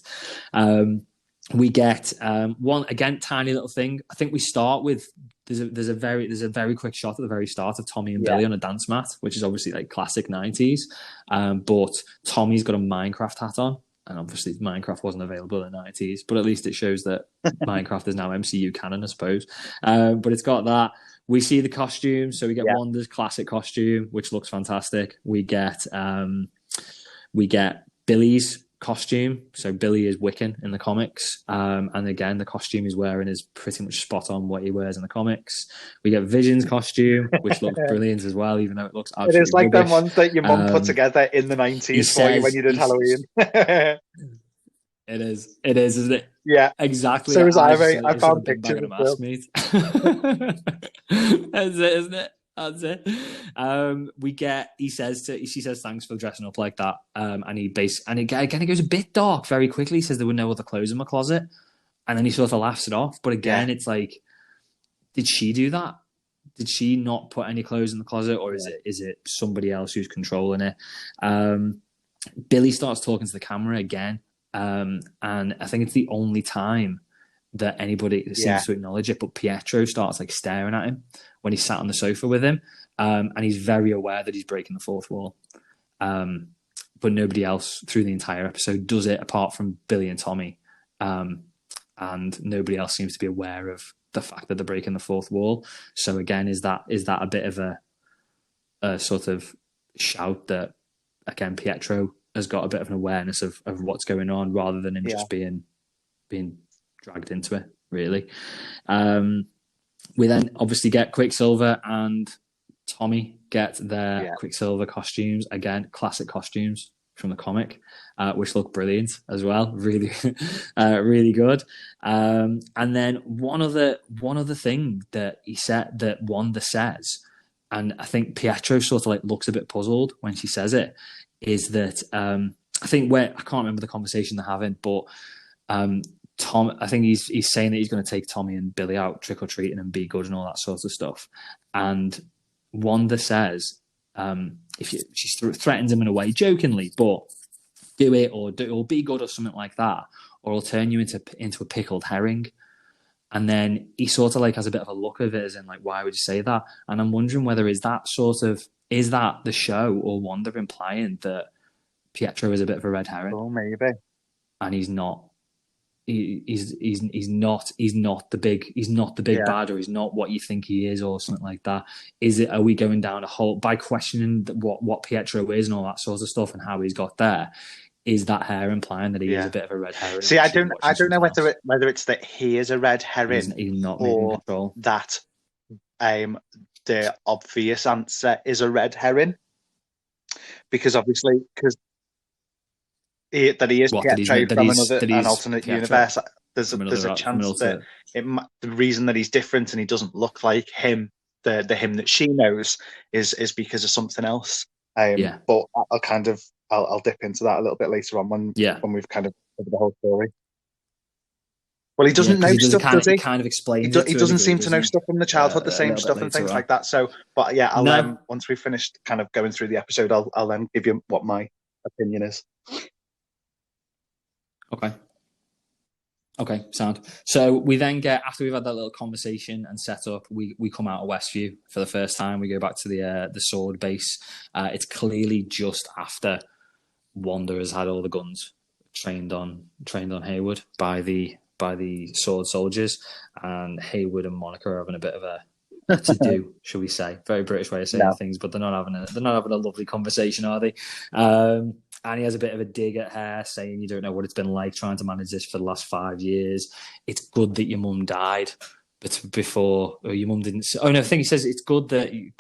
We get one again, tiny little thing. I think we start with there's a very quick shot at the very start of Tommy and Billy on a dance mat, which is obviously like classic 90s. But Tommy's got a Minecraft hat on, and obviously Minecraft wasn't available in the 90s. But at least it shows that Minecraft is now MCU canon, I suppose. But it's got that. We see the costumes, so we get Wanda's classic costume, which looks fantastic. We get Billy's costume. So Billy is Wiccan in the comics. And again, the costume he's wearing is pretty much spot on what he wears in the comics. We get Vision's costume, which looks brilliant as well, even though it looks absolutely It is like rubbish. them ones that your mum put together in the 90s for you when you did Halloween. It is, isn't it? Yeah. Exactly. So was I, mate. I found pictures of mask, mate. That's it, isn't it? That's it. She says thanks for dressing up like that. And again, it goes a bit dark very quickly. He says there were no other clothes in my closet. And then he sort of laughs it off. But again, It's like, did she do that? Did she not put any clothes in the closet? Or is it somebody else who's controlling it? Billy starts talking to the camera again. And I think it's the only time that anybody seems to acknowledge it, but Pietro starts like staring at him when he's sat on the sofa with him, and he's very aware that he's breaking the fourth wall, but nobody else through the entire episode does it apart from Billy and Tommy, and nobody else seems to be aware of the fact that they're breaking the fourth wall. So again, is that a bit of a sort of shout that again Pietro has got a bit of an awareness of what's going on rather than him just being dragged into it, really. We then obviously get Quicksilver and Tommy get their Quicksilver costumes. Again, classic costumes from the comic, which look brilliant as well. Really, really good. And then one other thing that he said, that Wanda says, and I think Pietro sort of like looks a bit puzzled when she says it, is that I think I can't remember the conversation they're having, but Tom, I think he's saying that he's going to take Tommy and Billy out trick or treating and be good and all that sort of stuff. And Wanda says, she threatens him in a way jokingly, but do it or be good or something like that, or I'll turn you into a pickled herring. And then he sort of like has a bit of a look of it as in like, why would you say that? And I'm wondering whether is that the show or Wanda implying that Pietro is a bit of a red herring? Oh, maybe. And he's not. He's not the big bad, or he's not what you think he is, or something like that. Are we going down a hole by questioning what Pietro is and all that sort of stuff and how he's got there? Is that hair implying that he is a bit of a red herring? See, I don't know whether it's that he is a red herring he's not or that the obvious answer is a red herring, because obviously he is Pietro from an alternate universe. There's a chance that the reason that he's different and he doesn't look like him, the him that she knows, is because of something else. But I'll dip into that a little bit later on when we've kind of covered the whole story. Well, he doesn't know stuff, does he? Kind of explains. He doesn't seem to know stuff from the childhood, the same stuff and things like that. So, but yeah, I'll once we've finished kind of going through the episode, I'll then give you what my opinion is. Okay, sound. So we then get, after we've had that little conversation and set up, we come out of Westview for the first time. We go back to the sword base. It's clearly just after Wanda has had all the guns trained on Hayward by the sword soldiers, and Hayward and Monica are having a bit of a to do, shall we say? Very British way of saying things, but they're not having a lovely conversation, are they? And he has a bit of a dig at her, saying, you don't know what it's been like trying to manage this for the last 5 years. It's good that your mum died, but before, or your mum didn't. Oh no, I think he says it's good that you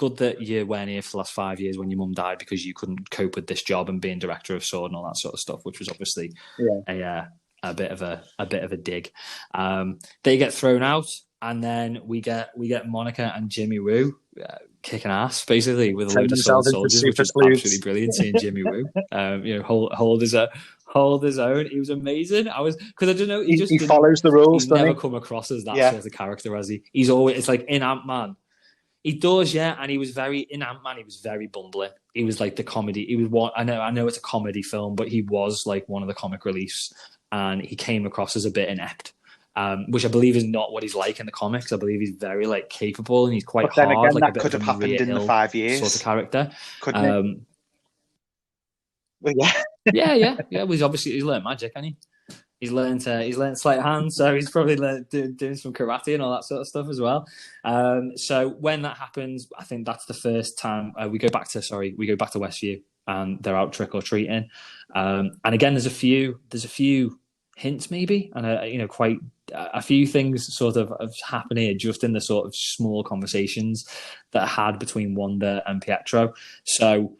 weren't here for the last 5 years when your mum died because you couldn't cope with this job and being director of Sword and all that sort of stuff, which was obviously a bit of a dig. They get thrown out, and then we get Monica and Jimmy Woo kicking ass basically with a load of sword soldiers, which was absolutely brilliant seeing Jimmy Woo hold his own. He was amazing. Because I don't know, he follows the rules. He's never come across as that sort of character, has he? He's always, it's like in Ant-Man. He does, and he was in Ant-Man, he was very bumbling. He was like the comedy. He was one. I know it's a comedy film, but he was like one of the comic reliefs, and he came across as a bit inept. Which I believe is not what he's like in the comics. I believe he's very like capable, and he's quite hard. Again, like that could have happened in the 5 years sort of character, couldn't it? Well, yeah. Well, he's learned magic, hasn't he? He's learned sleight of hand, so he's probably doing some karate and all that sort of stuff as well. So when that happens, I think that's the first time we go back to Westview. and they're out trick or treating. And again, there's a few hints maybe, and quite a few things sort of happen here just in the sort of small conversations that are had between Wanda and Pietro. So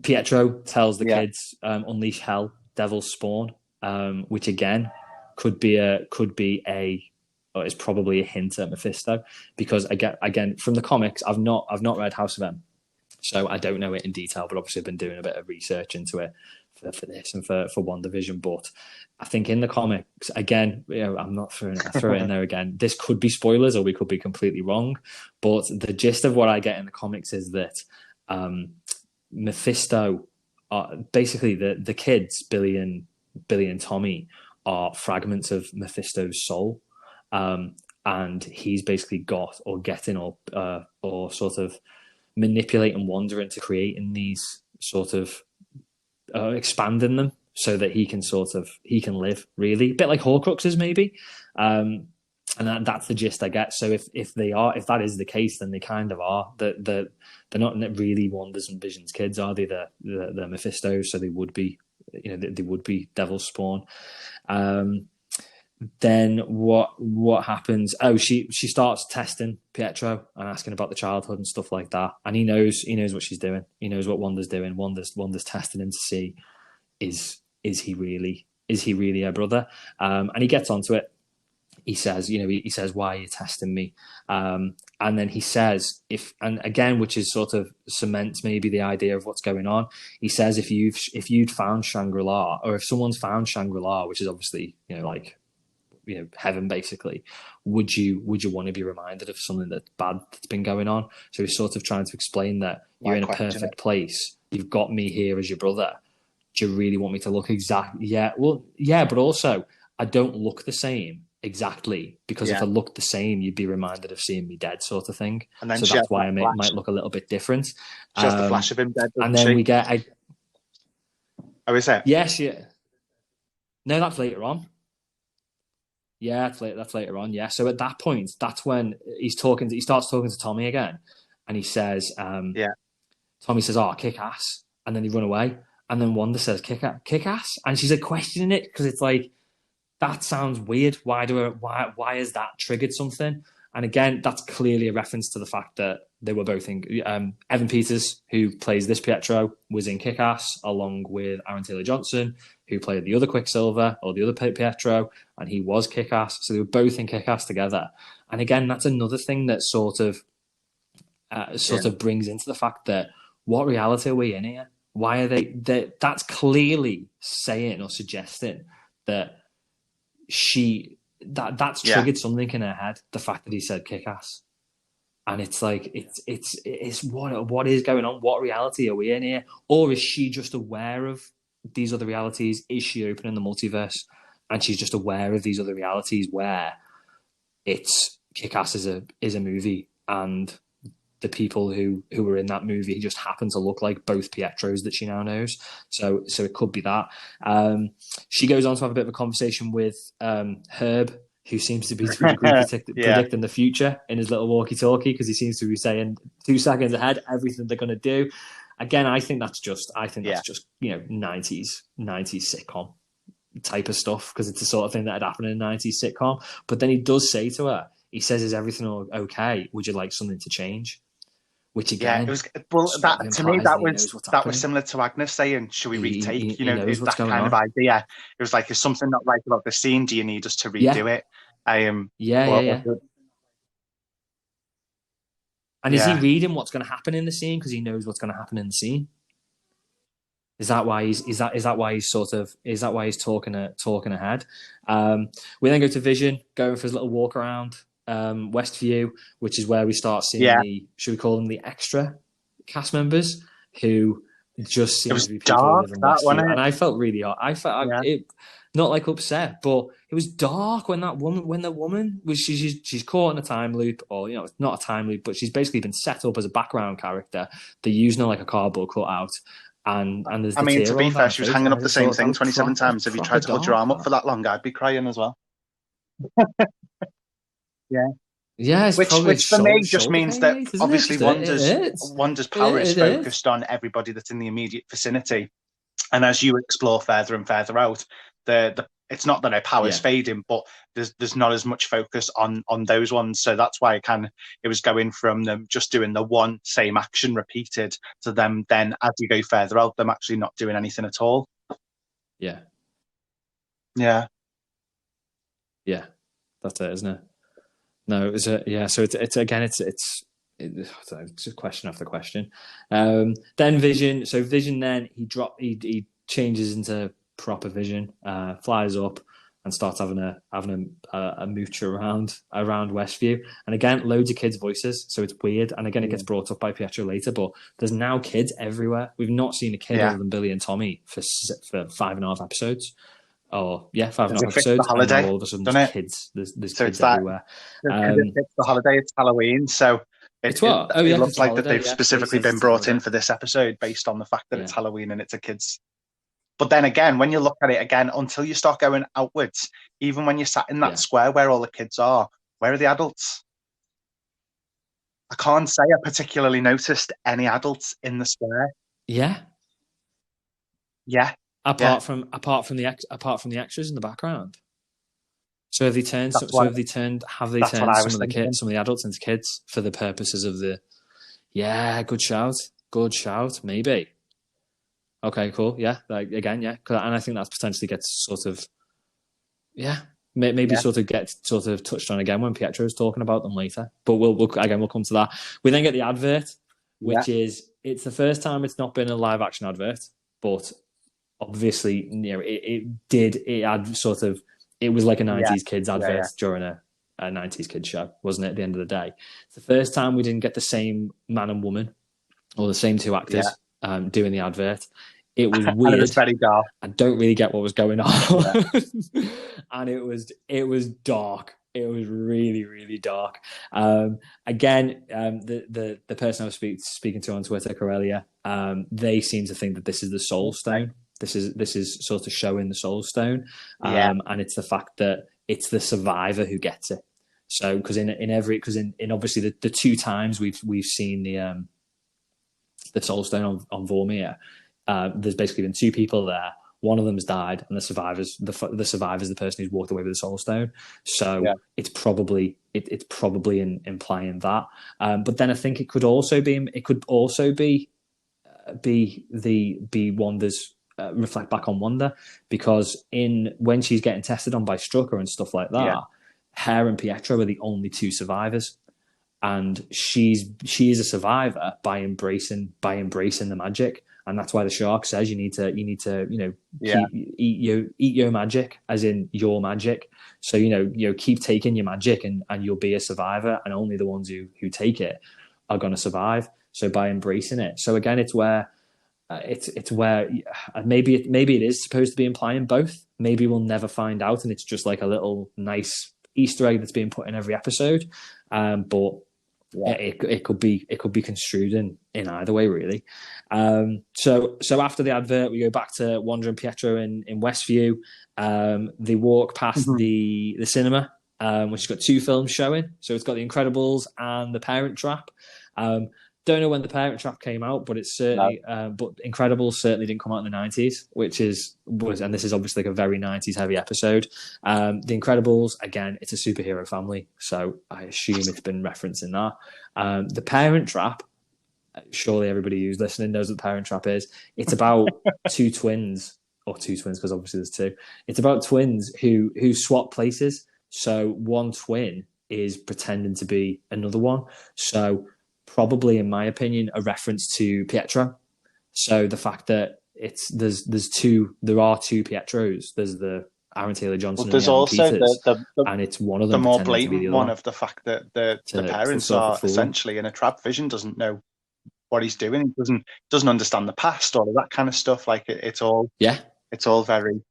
Pietro tells the kids, unleash hell, devil's spawn, which again is probably a hint at Mephisto, because again from the comics, I've not read House of M, so I don't know it in detail, but obviously I've been doing a bit of research into it for this and for Wandavision. But I think in the comics, again, I'm not throwing it in there again. This could be spoilers, or we could be completely wrong. But the gist of what I get in the comics is that Mephisto, basically the kids, Billy and Tommy, are fragments of Mephisto's soul, and he's basically got or getting or sort of manipulating Wanda into creating these sort of expanding them so that he can live, really a bit like Horcruxes maybe, and that's the gist I get. So if that is the case, then they kind of are. They're not really Wanda's and Vision's kids, are they? They're Mephisto's, so they would be, they would be Devil's Spawn. Then what happens? Oh, she starts testing Pietro and asking about the childhood and stuff like that. And he knows what she's doing. He knows what Wanda's doing. Wanda's testing him to see is he really her brother? And he gets onto it. He says, he says, "Why are you testing me?" And then he says, which is sort of cements maybe the idea of what's going on. He says, if you'd found Shangri-La, or if someone's found Shangri-La, which is obviously heaven basically, would you want to be reminded of something that's bad that's been going on? So he's sort of trying to explain that you're in a perfect place. You've got me here as your brother. Do you really want me to look exactly? Yeah, well, yeah, but also I don't look the same exactly, because if I looked the same, you'd be reminded of seeing me dead, sort of thing. And then so that's why I might look a little bit different. She has the flash of him dead, and then we get is it? Yes, yeah. No, that's later on. Yeah, that's later on. Yeah. So at that point, that's when he starts talking to Tommy again, and he says, Tommy says, "Oh, kick ass," and then they run away, and then Wanda says, "Kick ass," and she's like questioning it, because it's like, that sounds weird. Why has that triggered something? And again, that's clearly a reference to the fact that they were both in. Evan Peters, who plays this Pietro, was in Kick-Ass, along with Aaron Taylor-Johnson, who played the other Quicksilver, or the other Pietro, and he was Kick-Ass. So they were both in Kick-Ass together. And again, that's another thing that sort of brings into the fact that, what reality are we in here? Why are they? That's clearly saying or suggesting that that's triggered something in her head. The fact that he said Kick-Ass. And it's like, it's what is going on? What reality are we in here? Or is she just aware of these other realities? Is she opening the multiverse and she's just aware of these other realities where it's Kick-Ass is a movie, and the people who were in that movie just happen to look like both Pietros that she now knows. So it could be that. She goes on to have a bit of a conversation with Herb, who seems to be predicting the future in his little walkie-talkie, because he seems to be saying 2 seconds ahead everything they're going to do. Again, I think that's just 90s sitcom type of stuff, because it's the sort of thing that had happened in a 90s sitcom. But then he does say to her, he says, "Is everything okay? Would you like something to change?" Which again, it was, to me that was similar to Agnes saying, "Should we retake?" That kind of idea. It was like, "Is something not right about the scene? Do you need us to redo it?" And is he reading what's going to happen in the scene because he knows what's going to happen in the scene? Is that why he's talking ahead? We then go to Vision, going for his little walk around Westview, which is where we start seeing should we call them the extra cast members, who just seem to be people who live in Westview. And I felt really hot. Not like upset, but it was dark when the woman was she's caught in a time loop, or it's not a time loop, but she's basically been set up as a background character. They're using her like a cardboard cutout. And there's to be fair, she was hanging up the same thing 27 times. If you tried to hold your arm up for that long, I'd be crying as well. Yeah, it's Which probably for me just shoulder means pain, that mate, isn't obviously it? Wanda's power is It is. focused on everybody that's in the immediate vicinity. And as you explore further and further out, the it's not that her power's Yeah. fading, but there's not as much focus on those ones. So that's why it was going from them just doing the one same action repeated to them then as you go further out, them actually not doing anything at all. Yeah. Yeah. Yeah. That's it, isn't it? No, it was so it's again it's a question after question. Then Vision. So Vision then he changes into proper Vision, flies up and starts having a mooch around Westview. And again, loads of kids' voices, so it's weird. And again, it gets brought up by Pietro later, but there's now kids everywhere. We've not seen a kid other than Billy and Tommy for 5.5 episodes. Oh yeah, 5.5 episodes, the holiday, and now all of a sudden there's kids. There's so kids everywhere. It's the holiday. It's Halloween, so it's what? Oh yeah, it looks like holiday, that they've specifically been brought in for this episode based on the fact that it's Halloween and it's a kids. But then again, when you look at it again, until you start going outwards, even when you're sat in that square where all the kids are, where are the adults? I can't say I particularly noticed any adults in the square. Yeah. Yeah. Apart from the extras in the background. So have they turned some of the adults into kids for the purposes of the? Yeah, good shout. Maybe. Okay, cool. Yeah, again, yeah, and I think that potentially gets sort of, sort of touched on again when Pietro is talking about them later. But we'll come to that. We then get the advert, which is it's the first time it's not been a live action advert, but obviously, it was like a 90s kids advert during a 90s kids show, wasn't it? At the end of the day, it's the first time we didn't get the same man and woman or the same two actors doing the advert. It was weird. It was very dark. I don't really get what was going on, and it was dark. It was really, really dark. Again, the person I was speaking to on Twitter, Corellia, they seem to think that this is the Soul Stone. This is sort of showing the Soul Stone, and it's the fact that it's the survivor who gets it. So, because in obviously the two times we've seen the Soul Stone on Vormir, there's basically been two people there. One of them's died, and the survivor's the person who's walked away with the Soul Stone. So it's probably implying that. But then I think it could also be Wanda's. Reflect back on Wanda, because when she's getting tested on by Strucker and stuff like that, her and Pietro are the only two survivors, and she is a survivor by embracing the magic, and that's why the shark says you need to eat your magic, as in your magic. So keep taking your magic, and you'll be a survivor, and only the ones who take it are going to survive. So by embracing it, so again, it's where. It's where maybe it is supposed to be implying both. Maybe we'll never find out, and it's just like a little nice Easter egg that's being put in every episode. But it could be construed in either way, really. So after the advert, we go back to Wanda and Pietro in Westview. They walk past the cinema, which has got two films showing. So it's got The Incredibles and The Parent Trap. Don't know when The Parent Trap came out, but it's certainly. But Incredibles certainly didn't come out in the 90s, and this is obviously like a very 90s heavy episode. The Incredibles, again, it's a superhero family, so I assume it's been referencing that. The Parent Trap, surely everybody who's listening knows what The Parent Trap is. It's about two twins, because obviously there's two. It's about twins who swap places. So one twin is pretending to be another one. So probably, in my opinion, a reference to Pietro. So the fact that there are two Pietros. There's the Aaron Taylor Johnson. Well, there's and also Peters, and it's one of them. The more blatant one of the fact that the parents are essentially in a trap. Vision doesn't know what he's doing. He doesn't understand the past, all of that kind of stuff. Like it's all very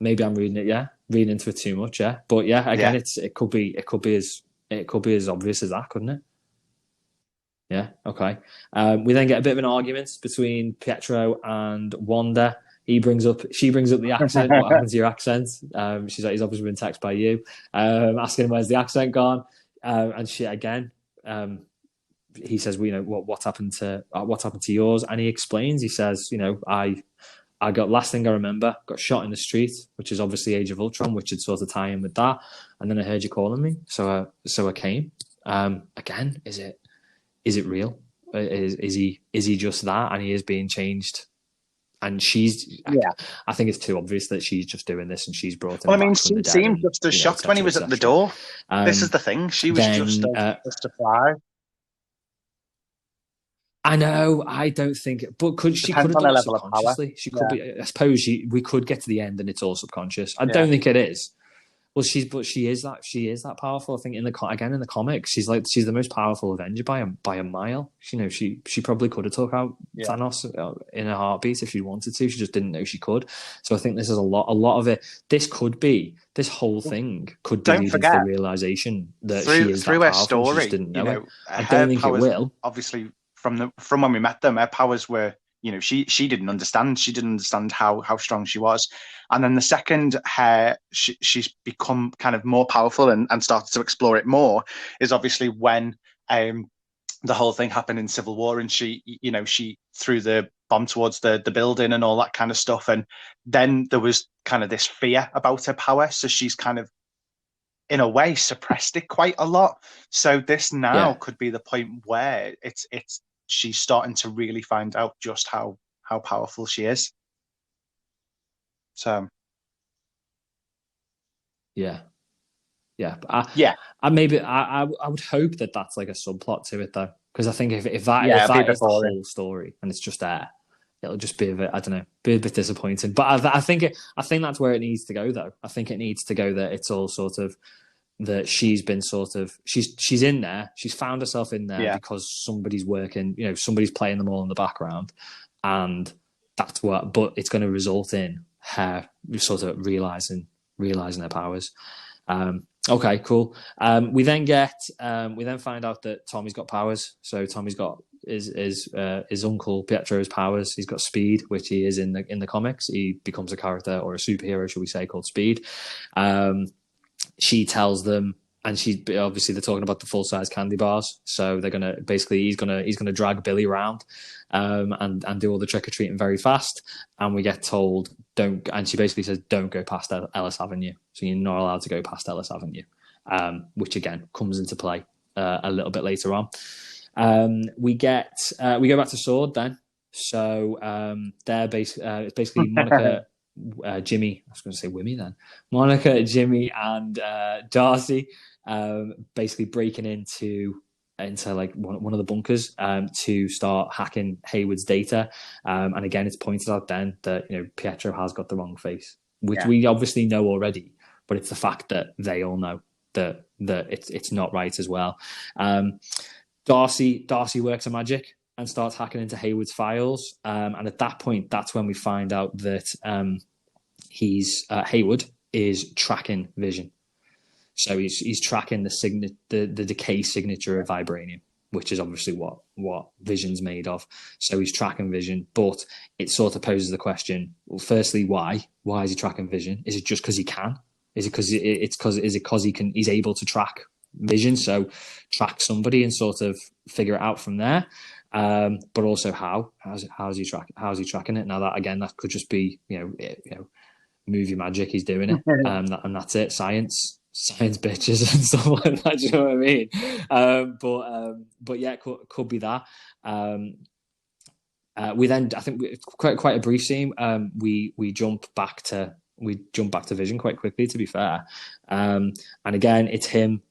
Maybe I'm reading into it too much. But again, it could be as obvious as that, couldn't it? Yeah. Okay. We then get a bit of an argument between Pietro and Wanda. She brings up the accent. What happened to your accent? She's like, he's obviously been texted by you, asking him where's the accent gone. And she again, he says, well, you know, what happened to yours? And he explains. He says, you know, I got, last thing I remember, got shot in the street, which is obviously Age of Ultron, which would sort of tie in with that. And then I heard you calling me, so I came. Again, is it real? Is he just that? And he is being changed. And she's, I think it's too obvious that she's just doing this, and she's brought him. Well, I mean, she seemed just as shocked when he was at the door. This is the thing; she was just surprised. I know. I don't think, but she could have done it subconsciously. She could be. I suppose we could get to the end and it's all subconscious. I don't think it is. Well, she is that powerful. I think in the comics, she's the most powerful Avenger by a mile. You know, she probably could have took out Thanos in a heartbeat if she wanted to. She just didn't know she could. So I think this is a lot of it. This whole thing could be leading to the realization that she is that powerful. Story, she just didn't know it. I don't think it will. Obviously, from when we met them, her powers were, you know, she didn't understand. She didn't understand how strong she was. And then the second she's become kind of more powerful and started to explore it more is obviously when the whole thing happened in Civil War, and she threw the bomb towards the building and all that kind of stuff. And then there was kind of this fear about her power. So she's kind of, in a way, suppressed it quite a lot. So this now could be the point where she's starting to really find out just how powerful she is. So, I would hope that that's like a subplot to it, though, because I think if that is the whole story and it's just there, it'll just be a bit disappointing. But I think that's where it needs to go, though. I think it needs to go that it's all sort of that she's been sort of she's in there, she's found herself in there because somebody's working, you know, somebody's playing them all in the background, and that's what. But it's going to result in her sort of realizing her powers. Okay, cool. We then find out that Tommy's got powers. So Tommy's got his uncle Pietro's powers. He's got speed, which he is in the comics. He becomes a character or a superhero, should we say, called Speed. She tells them, and obviously they're talking about the full size candy bars. So they're gonna he's gonna drag Billy around, and do all the trick or treating very fast. And we get told and she basically says don't go past Ellis Avenue. So you're not allowed to go past Ellis Avenue, which again comes into play a little bit later on. We go back to Sword then. So they're basically Monica. Jimmy, I was going to say Wimmy then. Monica, Jimmy, and Darcy basically breaking into like one of the bunkers to start hacking Hayward's data. And again, it's pointed out then that, you know, Pietro has got the wrong face, which we obviously know already, but it's the fact that they all know that it's not right as well. Darcy works her magic and starts hacking into Hayward's files. And at that point, that's when we find out that Hayward is tracking Vision. So he's tracking the decay signature of vibranium, which is obviously what Vision's made of. So he's tracking Vision, but it sort of poses the question: well, firstly, why? Why is he tracking Vision? Is it just because he can? Is it because he's able to track Vision? So track somebody and sort of figure it out from there. But also how's he tracking it? Now that could just be movie magic. He's doing it, and that's it. Science bitches and stuff like that. Do you know what I mean? But yeah, could be that. We then, I think, quite a brief scene. We jump back to Vision quite quickly, to be fair. And again, it's him.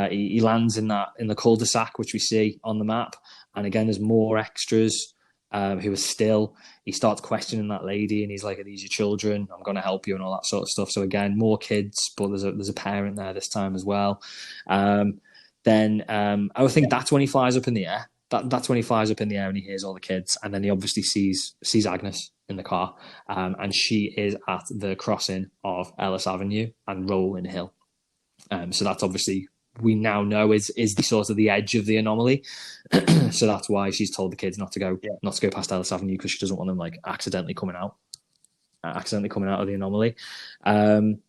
He lands in the cul-de-sac, which we see on the map. And again, there's more extras who are still. He starts questioning that lady, and he's like, "Are these your children? I'm going to help you," and all that sort of stuff. So again, more kids, but there's a parent there this time as well. Then I think that's when he flies up in the air. That's when he flies up in the air and he hears all the kids, and then he obviously sees Agnes in the car, and she is at the crossing of Ellis Avenue and Rolling Hill. So that's obviously, we now know is the sort of the edge of the anomaly. So that's why she's told the kids not to go past Ellis Avenue, because she doesn't want them like accidentally coming out. accidentally coming out of the anomaly. The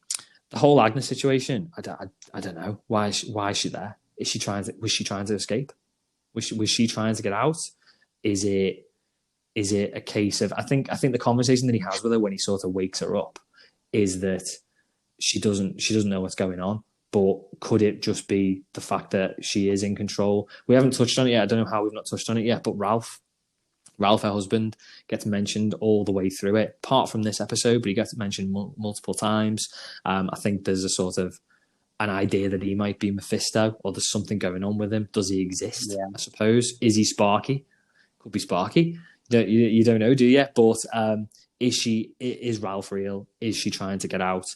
whole Agnes situation, I don't know. Why is she there? Was she trying to escape? Was she trying to get out? Is it a case of I think the conversation that he has with her when he sort of wakes her up is that she doesn't know what's going on. But could it just be the fact that she is in control? We haven't touched on it yet. I don't know how we've not touched on it yet, but Ralph, her husband, gets mentioned all the way through it, apart from this episode, but he gets mentioned multiple times. I think there's a sort of an idea that he might be Mephisto, or there's something going on with him. Does he exist? Yeah. I suppose. Is he Sparky? Could be Sparky. You don't know, do you? But is Ralph real? Is she trying to get out?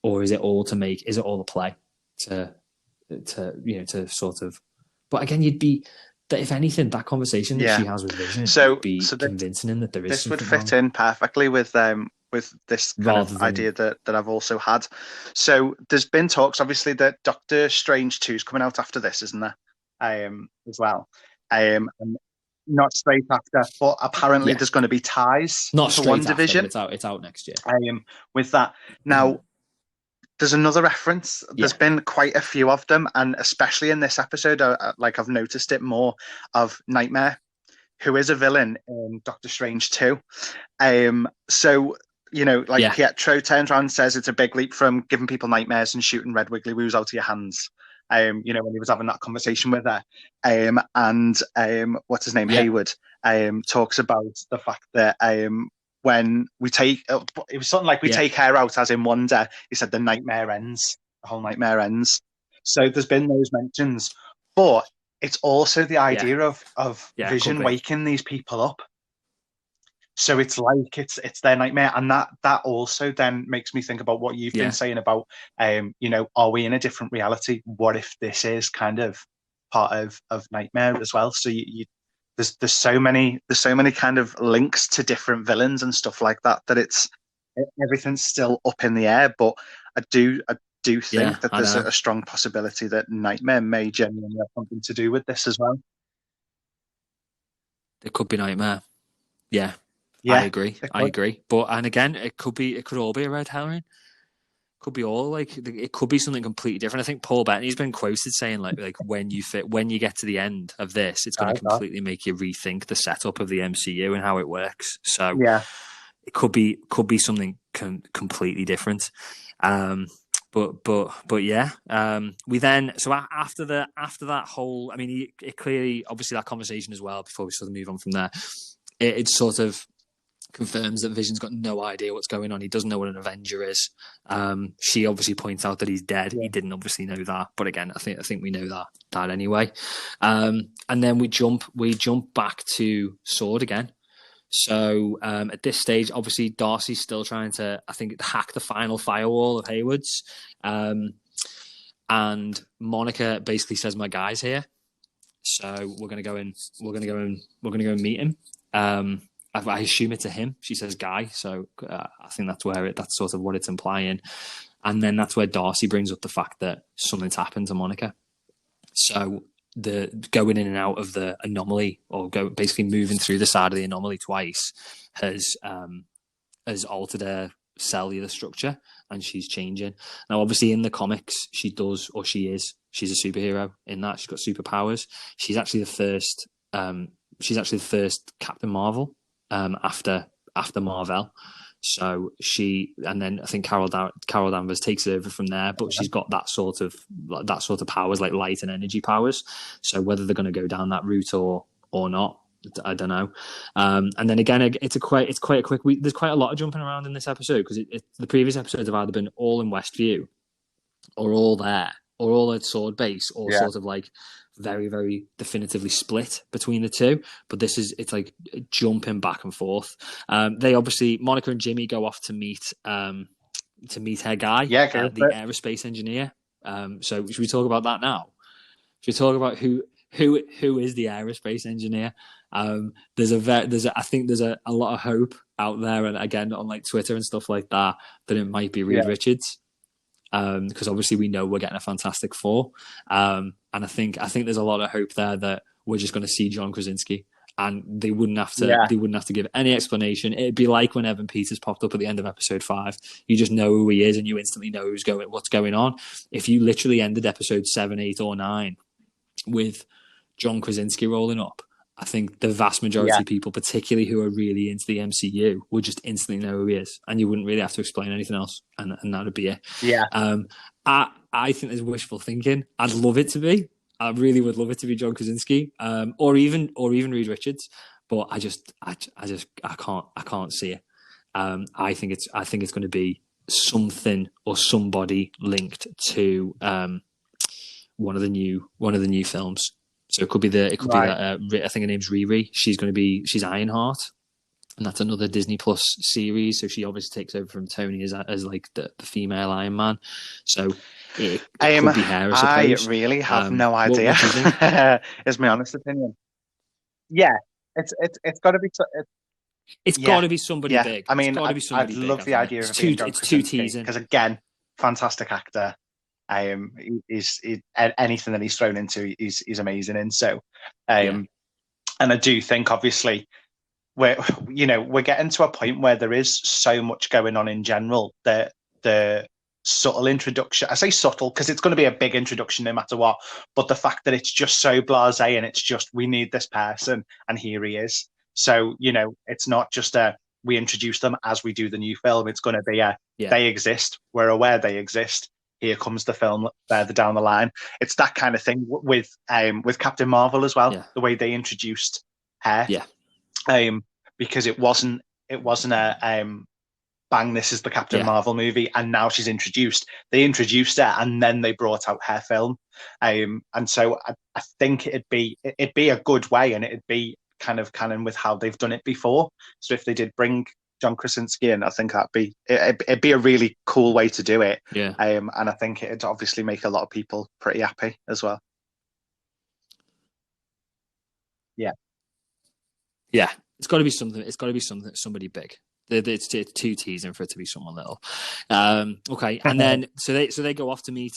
Or is it all a play to sort of? But again, you'd be that if anything, that conversation that she has with Vision would be convincing him that there is. This would fit in perfectly with this kind of idea that I've also had. So there's been talks, obviously, that Doctor Strange 2 is coming out after this, isn't there? As well. And not straight after, but apparently there's going to be ties not to Wandavision. It's out next year. With that. Now, there's another reference. There's been quite a few of them, and especially in this episode, I've noticed it more, of Nightmare, who is a villain in Doctor Strange 2. So, Pietro turns around and says it's a big leap from giving people nightmares and shooting red wiggly woos out of your hands. When he was having that conversation with her. And what's his name? Hayward talks about the fact that when we take, it was something like we take her out, as in Wanda, he said the nightmare ends, the whole nightmare ends. So there's been those mentions, but it's also the idea of Vision waking these people up. So it's like it's their nightmare, and that also then makes me think about what you've been saying about, are we in a different reality? What if this is kind of part of Nightmare as well? So there's so many kind of links to different villains and stuff like that everything's still up in the air. But I do think that there's a strong possibility that Nightmare may genuinely have something to do with this as well. It could be Nightmare. Yeah, I agree. But and again, it could all be a red herring. Could be all it could be something completely different. I think Paul Bettany's been quoted saying like when you get to the end of this, it's going to completely make you rethink the setup of the MCU and how it works. So it could be something completely different. But yeah, we then, so after that whole, I mean, it clearly, obviously that conversation as well, before we sort of move on from there, it sort of confirms that Vision's got no idea what's going on. He doesn't know what an Avenger is. She obviously points out that he's dead. He didn't obviously know that, but again, I think we know that anyway. And then we jump back to Sword again. So at this stage, obviously Darcy's still trying to, I think, hack the final firewall of Hayward's, and Monica basically says, "My guy's here." So we're gonna go and meet him. I assume it's a him. She says "guy," so I think that's sort of what it's implying. And then that's where Darcy brings up the fact that something's happened to Monica. So the going in and out of the anomaly, or basically moving through the side of the anomaly twice, has altered her cellular structure, and she's changing. Now, obviously, in the comics, she's a superhero in that she's got superpowers. She's actually the first Captain Marvel after Marvel. So and then I think Carol Danvers takes it over from there, but she's got that sort of powers, like light and energy powers. So whether they're going to go down that route or not, I don't know. And then again, it's quite a quick week. There's quite a lot of jumping around in this episode, because the previous episodes have either been all in Westview, or all there, or all at Sword Base, or sort of like very, very definitively split between the two. But it's like jumping back and forth. They obviously, Monica and Jimmy go off to meet her guy, the aerospace engineer. So should we talk about that now? Should we talk about who is the aerospace engineer? I think there's a lot of hope out there, and again on like Twitter and stuff like that it might be Reed Richards. Because obviously we know we're getting a Fantastic Four, and I think there's a lot of hope there that we're just going to see John Krasinski and they wouldn't have to. Yeah. They wouldn't have to give any explanation. It'd be like when Evan Peters popped up at the end of episode 5. You just know who he is, and you instantly know what's going on. If you literally ended episode 7, 8, or 9 with John Krasinski rolling up, I think the vast majority of people, particularly who are really into the MCU, would just instantly know who he is, and you wouldn't really have to explain anything else, and that would be it. Yeah. I think there's wishful thinking. I'd love it to be. I really would love it to be John Krasinski, or even Reed Richards, but I can't see it. I think it's going to be something or somebody linked to one of the new films. So it could be I think her name's Riri. She's Ironheart, and that's another Disney Plus series. So she obviously takes over from Tony as like the female Iron Man. So it could be her, I suppose. I really have no idea. What do you think? Is my honest opinion. Yeah, it's got to be. It's got to be somebody big. I mean, I'd love the idea of it being John Krasinski, because again, fantastic actor. Anything that he's thrown into, he's amazing in. So, and I do think, obviously, we're getting to a point where there is so much going on in general that the subtle introduction, I say subtle because it's going to be a big introduction no matter what, but the fact that it's just so blasé and it's just, we need this person and here he is. So, it's not just we introduce them as we do the new film. It's going to be they exist. We're aware they exist. Here comes the film further down the line. It's that kind of thing with Captain Marvel as well. Yeah. The way they introduced her, because it wasn't a bang, this is the Captain Marvel movie, and now she's introduced. They introduced her, and then they brought out her film, and so I think it'd be a good way, and it'd be kind of canon with how they've done it before. So if they did bring John Krasinski in, I think it'd be a really cool way to do it. Yeah. And I think it'd obviously make a lot of people pretty happy as well. Yeah. Yeah. It's got to be something. It's got to be somebody big. It's too teasing for it to be someone little. Okay, and then so they go off to meet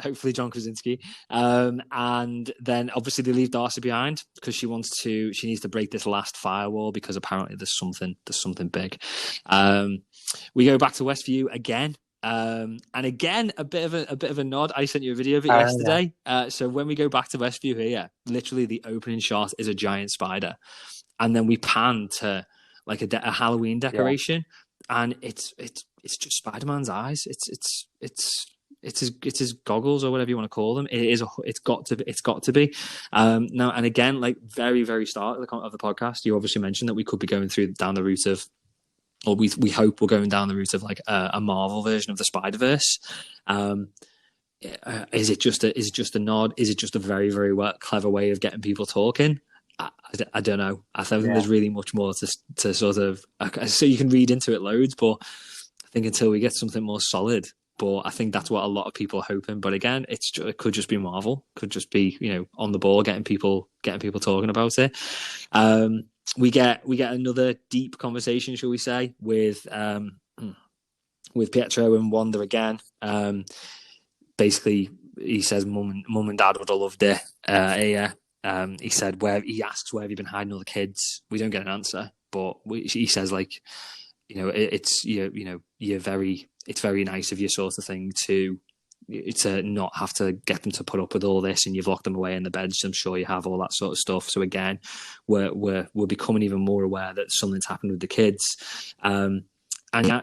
hopefully John Krasinski, and then obviously they leave Darcy behind because she needs to break this last firewall because apparently there's something big. We go back to Westview again. And again, a bit of a nod. I sent you a video of it yesterday. Yeah. So when we go back to Westview here, literally the opening shot is a giant spider, and then we pan to like a Halloween decoration, and it's just Spider-Man's eyes. It's his goggles or whatever you want to call them. It's got to be. Now and again, like very very start of the podcast, you obviously mentioned that we could be going down the route of, or we hope we're going down the route of like a Marvel version of the Spider-Verse. Is it just a nod? Is it just a very very clever way of getting people talking? I don't know. I think there's really much more to sort of, so you can read into it loads, but I think until we get something more solid, but I think that's what a lot of people are hoping. But again, it could just be Marvel, could just be, on the ball, getting people talking about it. We get another deep conversation, shall we say, with Pietro and Wanda again. Basically, he says, "Mum and Dad would have loved it." He said, he asks, "Where have you been hiding all the kids?" We don't get an answer, but he says, like, it's very nice of you, sort of thing, to not have to get them to put up with all this, and you've locked them away in the beds. I'm sure you have all that sort of stuff. So again, we're becoming even more aware that something's happened with the kids. And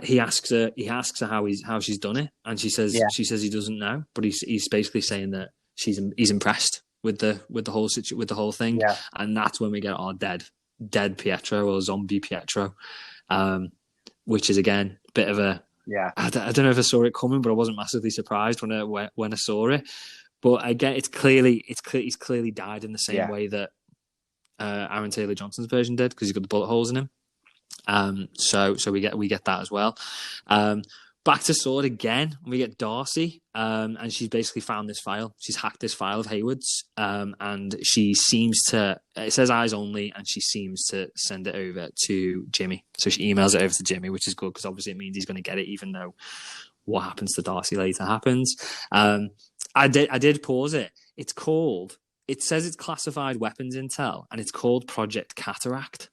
he asks her how she's done it, and she says he doesn't know, but he's basically saying that he's impressed with the whole thing, and that's when we get our dead Pietro or zombie Pietro, which is again a bit of a I don't know if I saw it coming, but I wasn't massively surprised when I saw it. But again, he's clearly died in the same way that Aaron Taylor Johnson's version did, because he's got the bullet holes in him. So we get that as well. Back to S.W.O.R.D. again, we get Darcy, and she's basically found this file. She's hacked this file of Hayward's, and she seems to, it says eyes only, and she seems to send it over to Jimmy. So she emails it over to Jimmy, which is good, because obviously it means he's going to get it, even though what happens to Darcy later happens. I did pause it. It's called it says it's classified weapons intel, and it's called Project Cataract.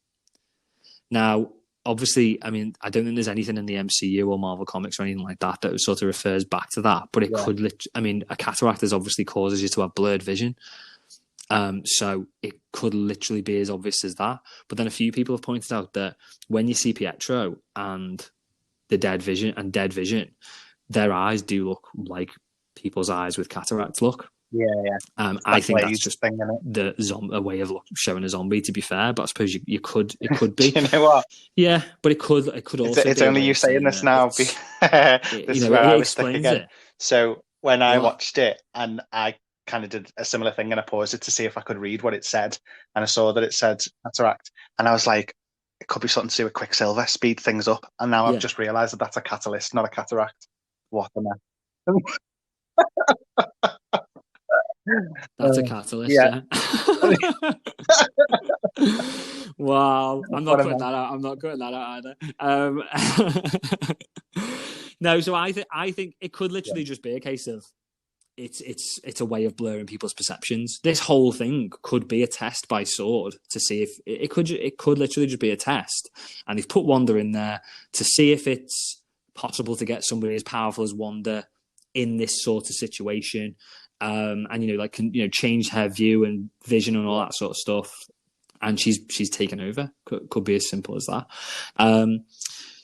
Now, obviously, I mean, I don't think there's anything in the MCU or Marvel Comics or anything like that that sort of refers back to that. But it could, I mean, a cataract is obviously causes you to have blurred vision. So it could literally be as obvious as that. But then a few people have pointed out that when you see Pietro and the dead vision, their eyes do look like people's eyes with cataracts look. Yeah. I think that's just a way of showing a zombie, to be fair. But I suppose it could be. You know what? Yeah, but it could also. It's only you saying this now. This is where I was thinking again. So when I watched it, and I kind of did a similar thing, and I paused it to see if I could read what it said, and I saw that it said cataract, and I was like, it could be something to do with Quicksilver, speed things up. And now I've just realised that that's a catalyst, not a cataract. What the man? That's a catalyst. Yeah. Wow. I'm not putting that out either. No, so I think it could literally just be a case of it's a way of blurring people's perceptions. This whole thing could be a test by Sword to see if it could literally just be a test, and they've put Wanda in there to see if it's possible to get somebody as powerful as Wanda in this sort of situation, and change her view and vision and all that sort of stuff. And she's taken over. Could be as simple as that.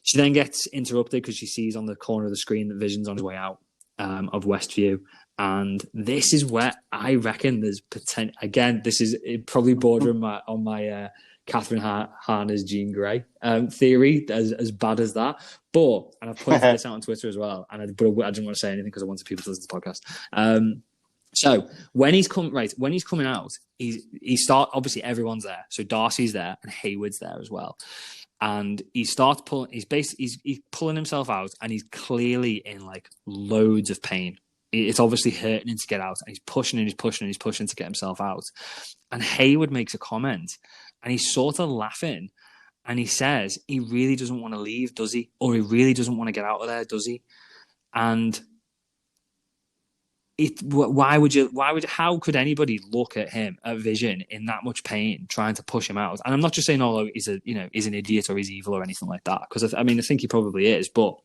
She then gets interrupted because she sees on the corner of the screen that Vision's on his way out of Westview. And this is where I reckon there's potential. Again, this is probably bordering on my Catherine Harner's Jean Grey theory, as bad as that. But, and I've pointed this out on Twitter as well, but I didn't want to say anything because I wanted people to listen to the podcast. So when he's coming out, obviously everyone's there. So Darcy's there and Hayward's there as well. And he starts pulling, he's pulling himself out, and he's clearly in like loads of pain. It's obviously hurting him to get out, and he's pushing to get himself out. And Hayward makes a comment, and he's sort of laughing, and he says he really doesn't want to leave, does he? Or he really doesn't want to get out of there, does he? And how could anybody look at him, at Vision, in that much pain, trying to push him out? And I'm not just saying, he's an idiot or he's evil or anything like that, because I think he probably is. But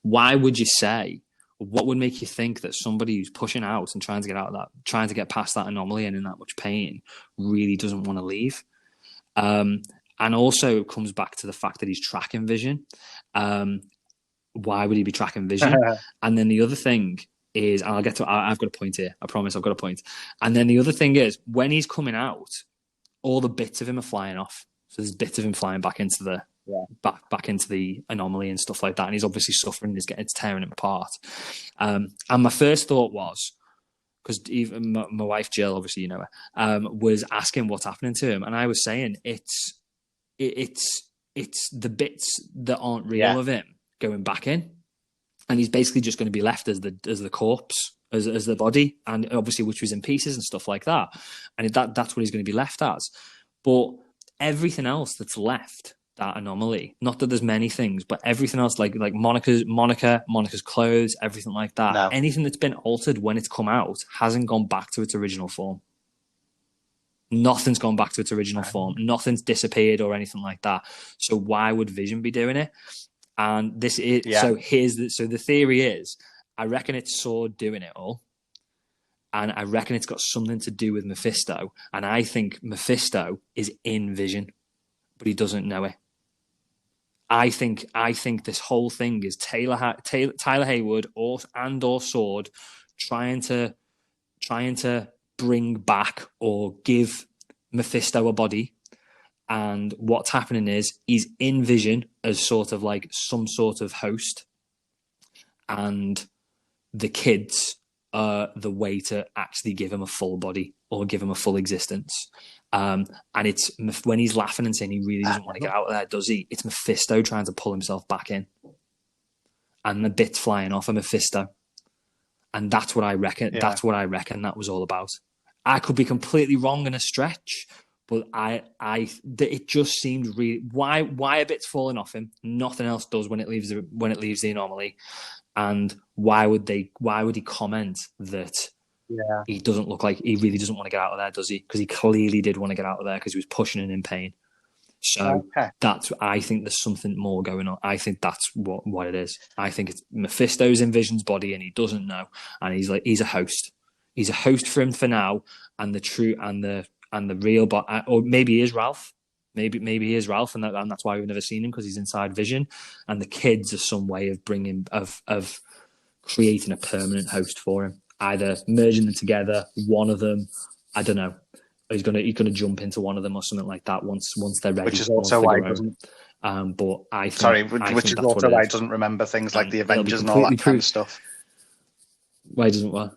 why would you say? What would make you think that somebody who's pushing out and trying to get out of that, trying to get past that anomaly and in that much pain, really doesn't want to leave? And also it comes back to the fact that he's tracking Vision. Why would he be tracking Vision? And then the other thing is, and I've got a point here. I promise I've got a point. And then the other thing is, when he's coming out, all the bits of him are flying off. So there's bits of him flying back into the back into the anomaly and stuff like that. And he's obviously suffering. It's tearing him apart. And my first thought was, because even my wife Jill, obviously you know her, was asking what's happening to him, and I was saying it's the bits that aren't real of him going back in. And he's basically just going to be left as the corpse, as the body, and obviously which was in pieces and stuff like that. And that's what he's going to be left as. But everything else that's left, that anomaly, not that there's many things, but everything else, like Monica's clothes, everything like that, anything that's been altered when it's come out hasn't gone back to its original form. Nothing's gone back to its original form. Nothing's disappeared or anything like that. So why would Vision be doing it? And this is so the theory is, I reckon it's Sword doing it all, and I reckon it's got something to do with Mephisto, and I think Mephisto is in Vision, but he doesn't know it. I think this whole thing is Tyler Hayward or Sword trying to bring back or give Mephisto a body. And what's happening is he's in Vision as sort of like some sort of host, and the kids are the way to actually give him a full body or give him a full existence. And it's when he's laughing and saying he really doesn't want to get out of there, does he? It's Mephisto trying to pull himself back in, and the bits flying off of Mephisto. And that's what I reckon. Yeah. That's what I reckon that was all about. I could be completely wrong in a stretch. But it just seemed really why a bit's falling off him. Nothing else does when it leaves the anomaly, and why would he comment that Yeah. He doesn't look like he really doesn't want to get out of there, does he? Because he clearly did want to get out of there because he was pushing and in pain. So I think there's something more going on. I think that's what it is. I think it's Mephisto's in Vision's body and he doesn't know. And he's a host. He's a host for him for now. And the real, or maybe he is Ralph. Maybe he is Ralph, and that's why we've never seen him, because he's inside Vision. And the kids are some way of of creating a permanent host for him. Either merging them together, one of them, I don't know. He's gonna jump into one of them or something like that once they're ready. Which is also why he doesn't. But I think, which is also why he doesn't remember things like the Avengers and all that kind of stuff. Why he doesn't what?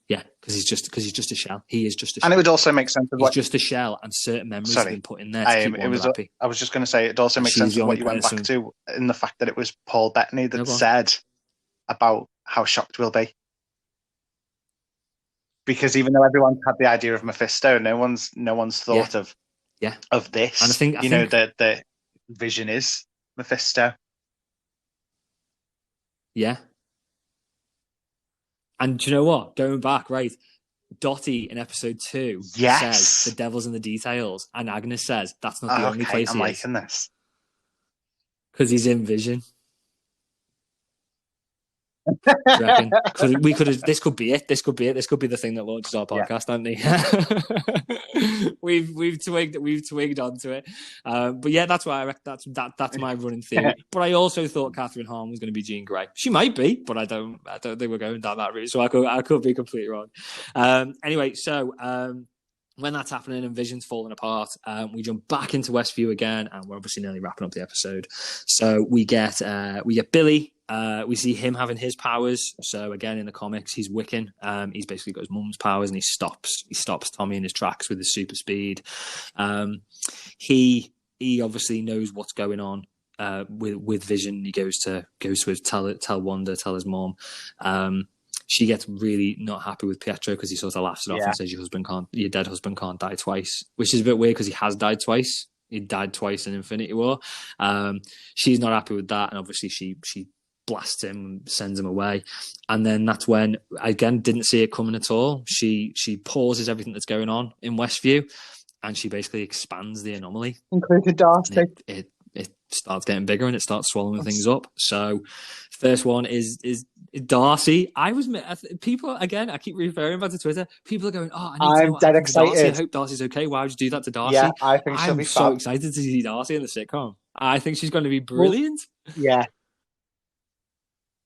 Yeah, because he's just a shell. He is just a shell. And it would also make sense of he's just a shell, and certain memories have been put in there to keep Wanda happy. I was just going to say it also makes sense of what you went back to in the fact that it was Paul Bettany that said about how shocked we'll be. Because even though everyone's had the idea of Mephisto, no one's thought of this. And I think the Vision is Mephisto. Yeah. And do you know what? Going back, right? Dottie in episode 2 says the devil's in the details, and Agnes says that's not the only place I'm he liking this. Because he's in Vision. Because we could have. This could be it. This could be the thing that launches our podcast, Anthony. we've twigged onto it. But yeah, that's why I reckon that's my running theory. But I also thought Catherine Hahn was going to be Jean Grey. She might be, but I don't think we're going down that route. So I could be completely wrong. Anyway, so when that's happening and Vision's falling apart, we jump back into Westview again, and we're obviously nearly wrapping up the episode. So we get Billy. We see him having his powers. So again, in the comics, he's Wiccan. He's basically got his mum's powers, and he stops Tommy in his tracks with his super speed. He obviously knows what's going on with Vision. He goes to tell Wanda, tell his mom. She gets really not happy with Pietro because he sort of laughs it off and says, your dead husband can't die twice, which is a bit weird because he has died twice. He died twice in Infinity War. She's not happy with that, and obviously she blasts him and sends him away. And then that's when, again, didn't see it coming at all. She pauses everything that's going on in Westview, and she basically expands the anomaly. Included Darcy. It starts getting bigger and it starts swallowing things up. So first one is Darcy. People, again, I keep referring back to Twitter. People are going, I'm dead excited. Darcy. I hope Darcy's okay. Why would you do that to Darcy? Yeah, I think she'll be fab. I'm so excited to see Darcy in the sitcom. I think she's going to be brilliant. Yeah.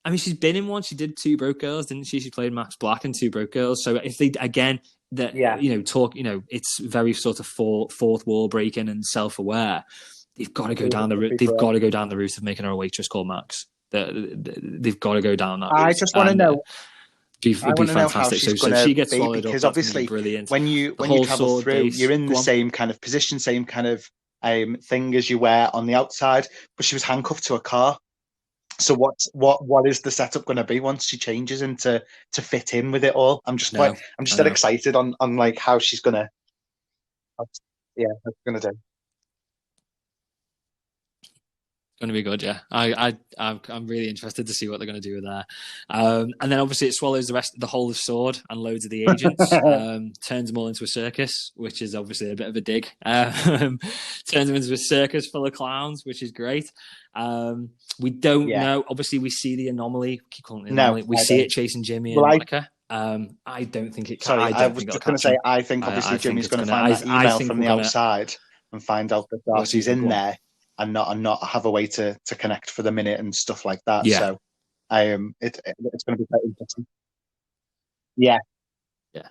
I mean, she's been in one. She did Two Broke Girls, didn't she? She played Max Black in Two Broke Girls. So if they, again, it's very sort of fourth wall breaking and self-aware. They've got to go down the route. They've got to go down the route of making her a waitress called Max. They've got to go down that route. I just want to know. It'd be fantastic. So she gets swallowed up. Because obviously, brilliant. When you travel through, you're in the same kind of position, same kind of thing as you were on the outside. But she was handcuffed to a car. So what is the setup going to be once she changes into to fit in with it all? I'm just dead excited on like how she's going to. Yeah, what's going to do. Going to be good, yeah. I'm really interested to see what they're going to do with that. And then obviously it swallows the whole of S.W.O.R.D. and loads of the agents. Turns them all into a circus, which is obviously a bit of a dig. Turns them into a circus full of clowns, which is great. We don't know. Obviously, we see the anomaly. Keep calling it the anomaly. We see it chasing Jimmy and Monica. I don't think it can. Sorry, I was just going to say, I think obviously Jimmy's going to find that email from the outside and find out that Darcy's in there. And not have a way to connect for the minute and stuff like that. Yeah. So, it's going to be quite interesting. Yeah. Yeah.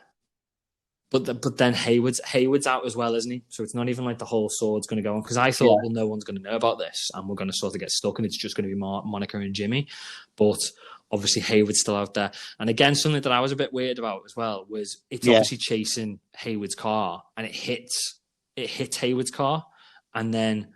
But then Hayward's out as well, isn't he? So it's not even like the whole S.W.O.R.D's going to go on, because I thought, well, no one's going to know about this, and we're going to sort of get stuck, and it's just going to be Monica and Jimmy. But obviously Hayward's still out there. And again, something that I was a bit weird about as well was it's obviously chasing Hayward's car, and it hits Hayward's car, and then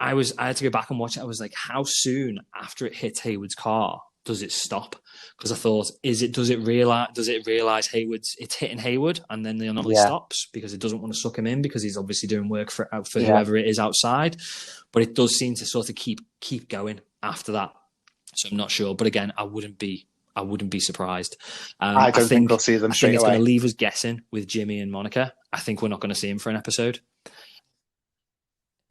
I had to go back and watch it. I was like, how soon after it hits Hayward's car does it stop? Because I thought, does it realize it's hitting Hayward, and then the anomaly stops because it doesn't want to suck him in because he's obviously doing work for whoever it is outside. But it does seem to sort of keep going after that. So I'm not sure. But again, I wouldn't be I wouldn't be surprised. I don't think we'll see them straight away. I think it's going to leave us guessing with Jimmy and Monica. I think we're not going to see him for an episode.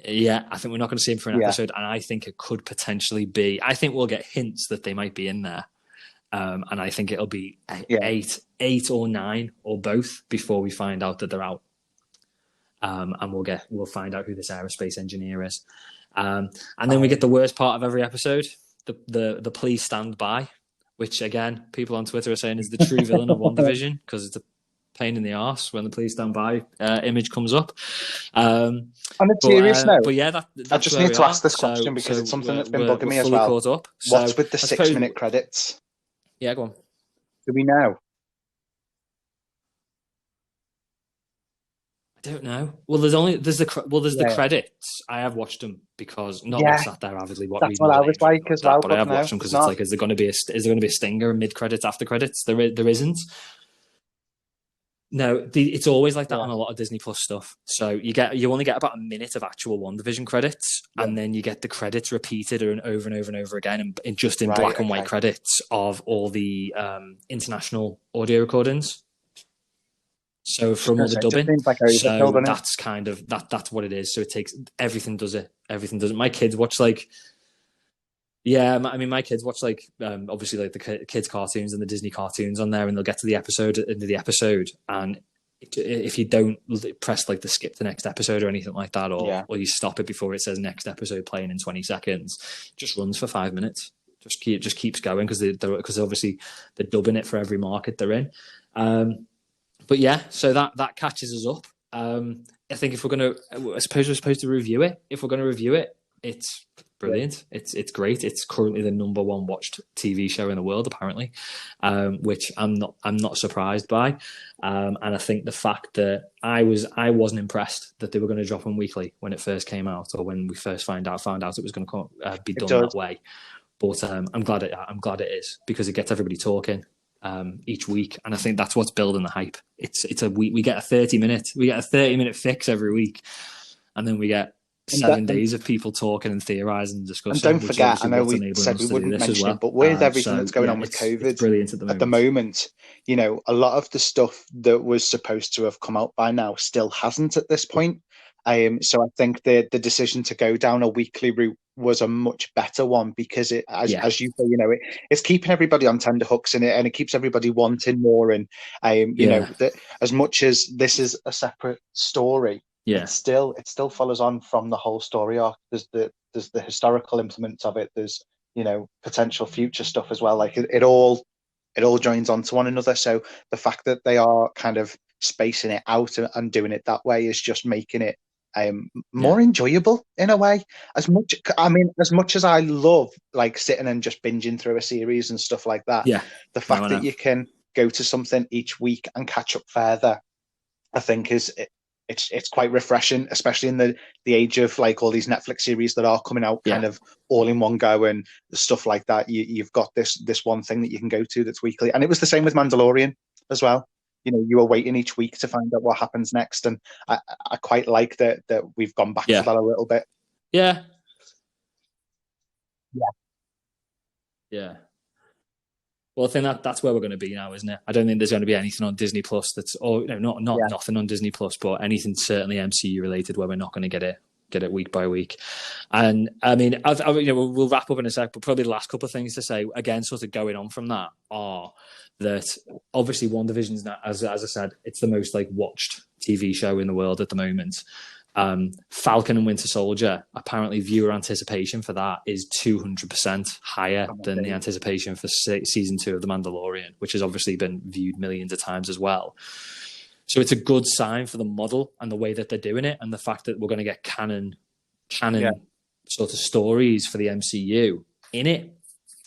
Yeah, I think we're not going to see him for an episode, and I think it could potentially be. I think we'll get hints that they might be in there, and I think it'll be eight or 9 or both before we find out that they're out. And we'll find out who this aerospace engineer is, and then we get the worst part of every episode: the please stand by, which again people on Twitter are saying is the true villain of WandaVision because it's a pain in the arse when the please stand by image comes up. On a serious note, but yeah, that's I just need to ask this question because it's something that's been bugging me as well. Caught up. What's with the 6-minute credits? Yeah, go on. Do we know? I don't know. Well, there's the credits. I have watched them because I sat there avidly watching. That's what I was like as well. But I have watched them because it's like, is there going to be a stinger mid credits, after credits? There isn't. No, it's always like that on a lot of Disney Plus stuff. So you only get about a minute of actual WandaVision credits, and then you get the credits repeated over and over and over again, and just in black and white credits of all the international audio recordings. So from all the dubbing, that's kind of that's what it is. So it takes everything does it. My kids watch my kids watch obviously like the kids cartoons and the Disney cartoons on there, and they'll get to the episode, and if you don't press like the skip to next episode or anything like that, or you stop it before it says next episode playing in 20 seconds, it just runs for 5 minutes. Just keeps going because obviously they're dubbing it for every market they're in. But yeah, so that catches us up. I think if we're going to, I suppose we're supposed to review it. If we're going to review it, it's brilliant. It's great. It's currently the number 1 watched TV show in the world, apparently, which I'm not surprised by. And I think the fact that I wasn't impressed that they were going to drop them weekly when it first came out, or when we first found out it was going to be done that way. But I'm glad it is, because it gets everybody talking each week, and I think that's what's building the hype. We get a 30-minute fix every week, and then we get 7 days of people talking and theorising and discussing. And don't forget, I know we said we wouldn't mention it, but with everything that's going on with COVID, it's brilliant at the moment. A lot of the stuff that was supposed to have come out by now still hasn't at this point. So I think the decision to go down a weekly route was a much better one, because as you say, it's keeping everybody on tenterhooks, and it keeps everybody wanting more. And that as much as this is a separate story, it still follows on from the whole story arc. There's the historical implements of it. There's potential future stuff as well. Like it all joins onto one another. So the fact that they are kind of spacing it out and doing it that way is just making it more enjoyable in a way. As much as I love like sitting and just binging through a series and stuff like that, the fact that you can go to something each week and catch up further, I think it's quite refreshing, especially in the age of like all these Netflix series that are coming out kind of all in one go and stuff like that. You've got this one thing that you can go to that's weekly, and it was the same with Mandalorian as well. You were waiting each week to find out what happens next, and I quite like that we've gone back to that a little bit. Yeah. Well, I think that's where we're going to be now, isn't it? I don't think there's going to be anything on Disney Plus nothing on Disney Plus, but anything certainly MCU related where we're not going to get it week by week. And I mean, we'll wrap up in a sec, but probably the last couple of things to say, again, sort of going on from that, are that obviously WandaVision's now, as I said, it's the most like watched TV show in the world at the moment. Falcon and Winter Soldier, apparently viewer anticipation for that is 200% higher than the anticipation for season 2 of The Mandalorian, which has obviously been viewed millions of times as well. So it's a good sign for the model and the way that they're doing it, and the fact that we're going to get canon sort of stories for the MCU in it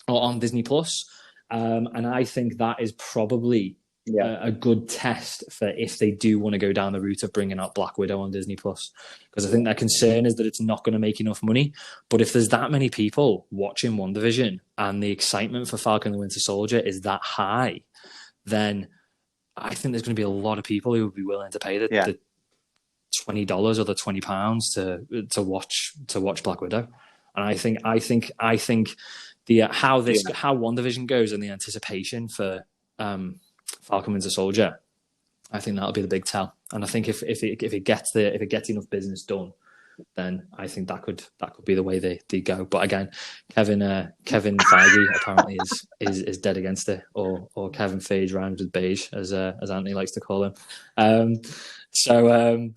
or on Disney Plus. And I think that is probably a good test for if they do want to go down the route of bringing out Black Widow on Disney Plus, because I think their concern is that it's not going to make enough money. But if there's that many people watching WandaVision and the excitement for Falcon and the Winter Soldier is that high, then I think there's going to be a lot of people who would be willing to pay the $20 or the £20 to watch Black Widow. And I think how WandaVision goes and the anticipation for Falcon Winter Soldier, I think that'll be the big tell. And I think if it gets enough business done, then I think that could be the way they go. But again, Kevin Feige apparently is dead against it, or Kevin Feige rhymes with beige, as Anthony likes to call him. So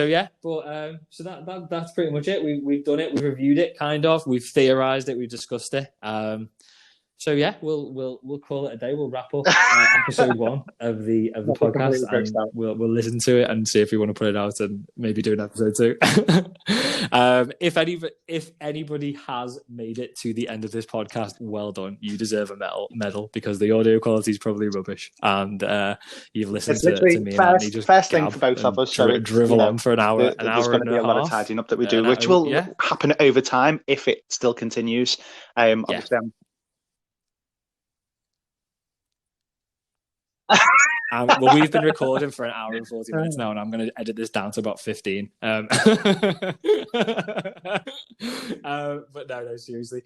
yeah, but so that's pretty much it. We've done it. We've reviewed it, kind of. We've theorized it. We've discussed it. So yeah, we'll call it a day. We'll wrap up episode 1 of the podcast, and we'll listen to it and see if we want to put it out and maybe do an episode 2. If anybody has made it to the end of this podcast, well done. You deserve a medal because the audio quality is probably rubbish, and you've listened to me and Anthony just first thing for both of us. So drivel on for an hour. There's going to be a lot of tidying up that we do, which will happen over time if it still continues. Obviously, well, we've been recording for an hour and 40 minutes now, and I'm going to edit this down to about 15. But no, seriously.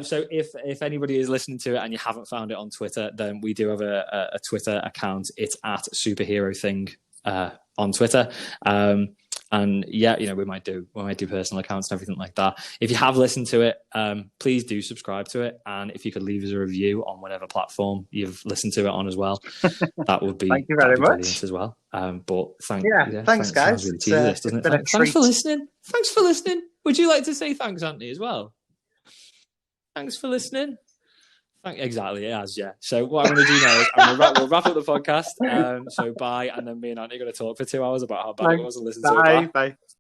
So if anybody is listening to it and you haven't found it on Twitter, then we do have a Twitter account. It's at Superhero Thing on Twitter. And yeah, we might do personal accounts and everything like that. If you have listened to it, please do subscribe to it. And if you could leave us a review on whatever platform you've listened to it on as well, that would be, thank you very much as well. But thanks guys. Really tedious, doesn't it? Thanks for listening. Thanks for listening. Would you like to say thanks, Anthony, as well? Thanks for listening. Exactly, it has, yeah. So what I'm going to do now is we'll wrap up the podcast. So bye, and then me and Anthony are going to talk for 2 hours about how bad it was and listen to it. Bye.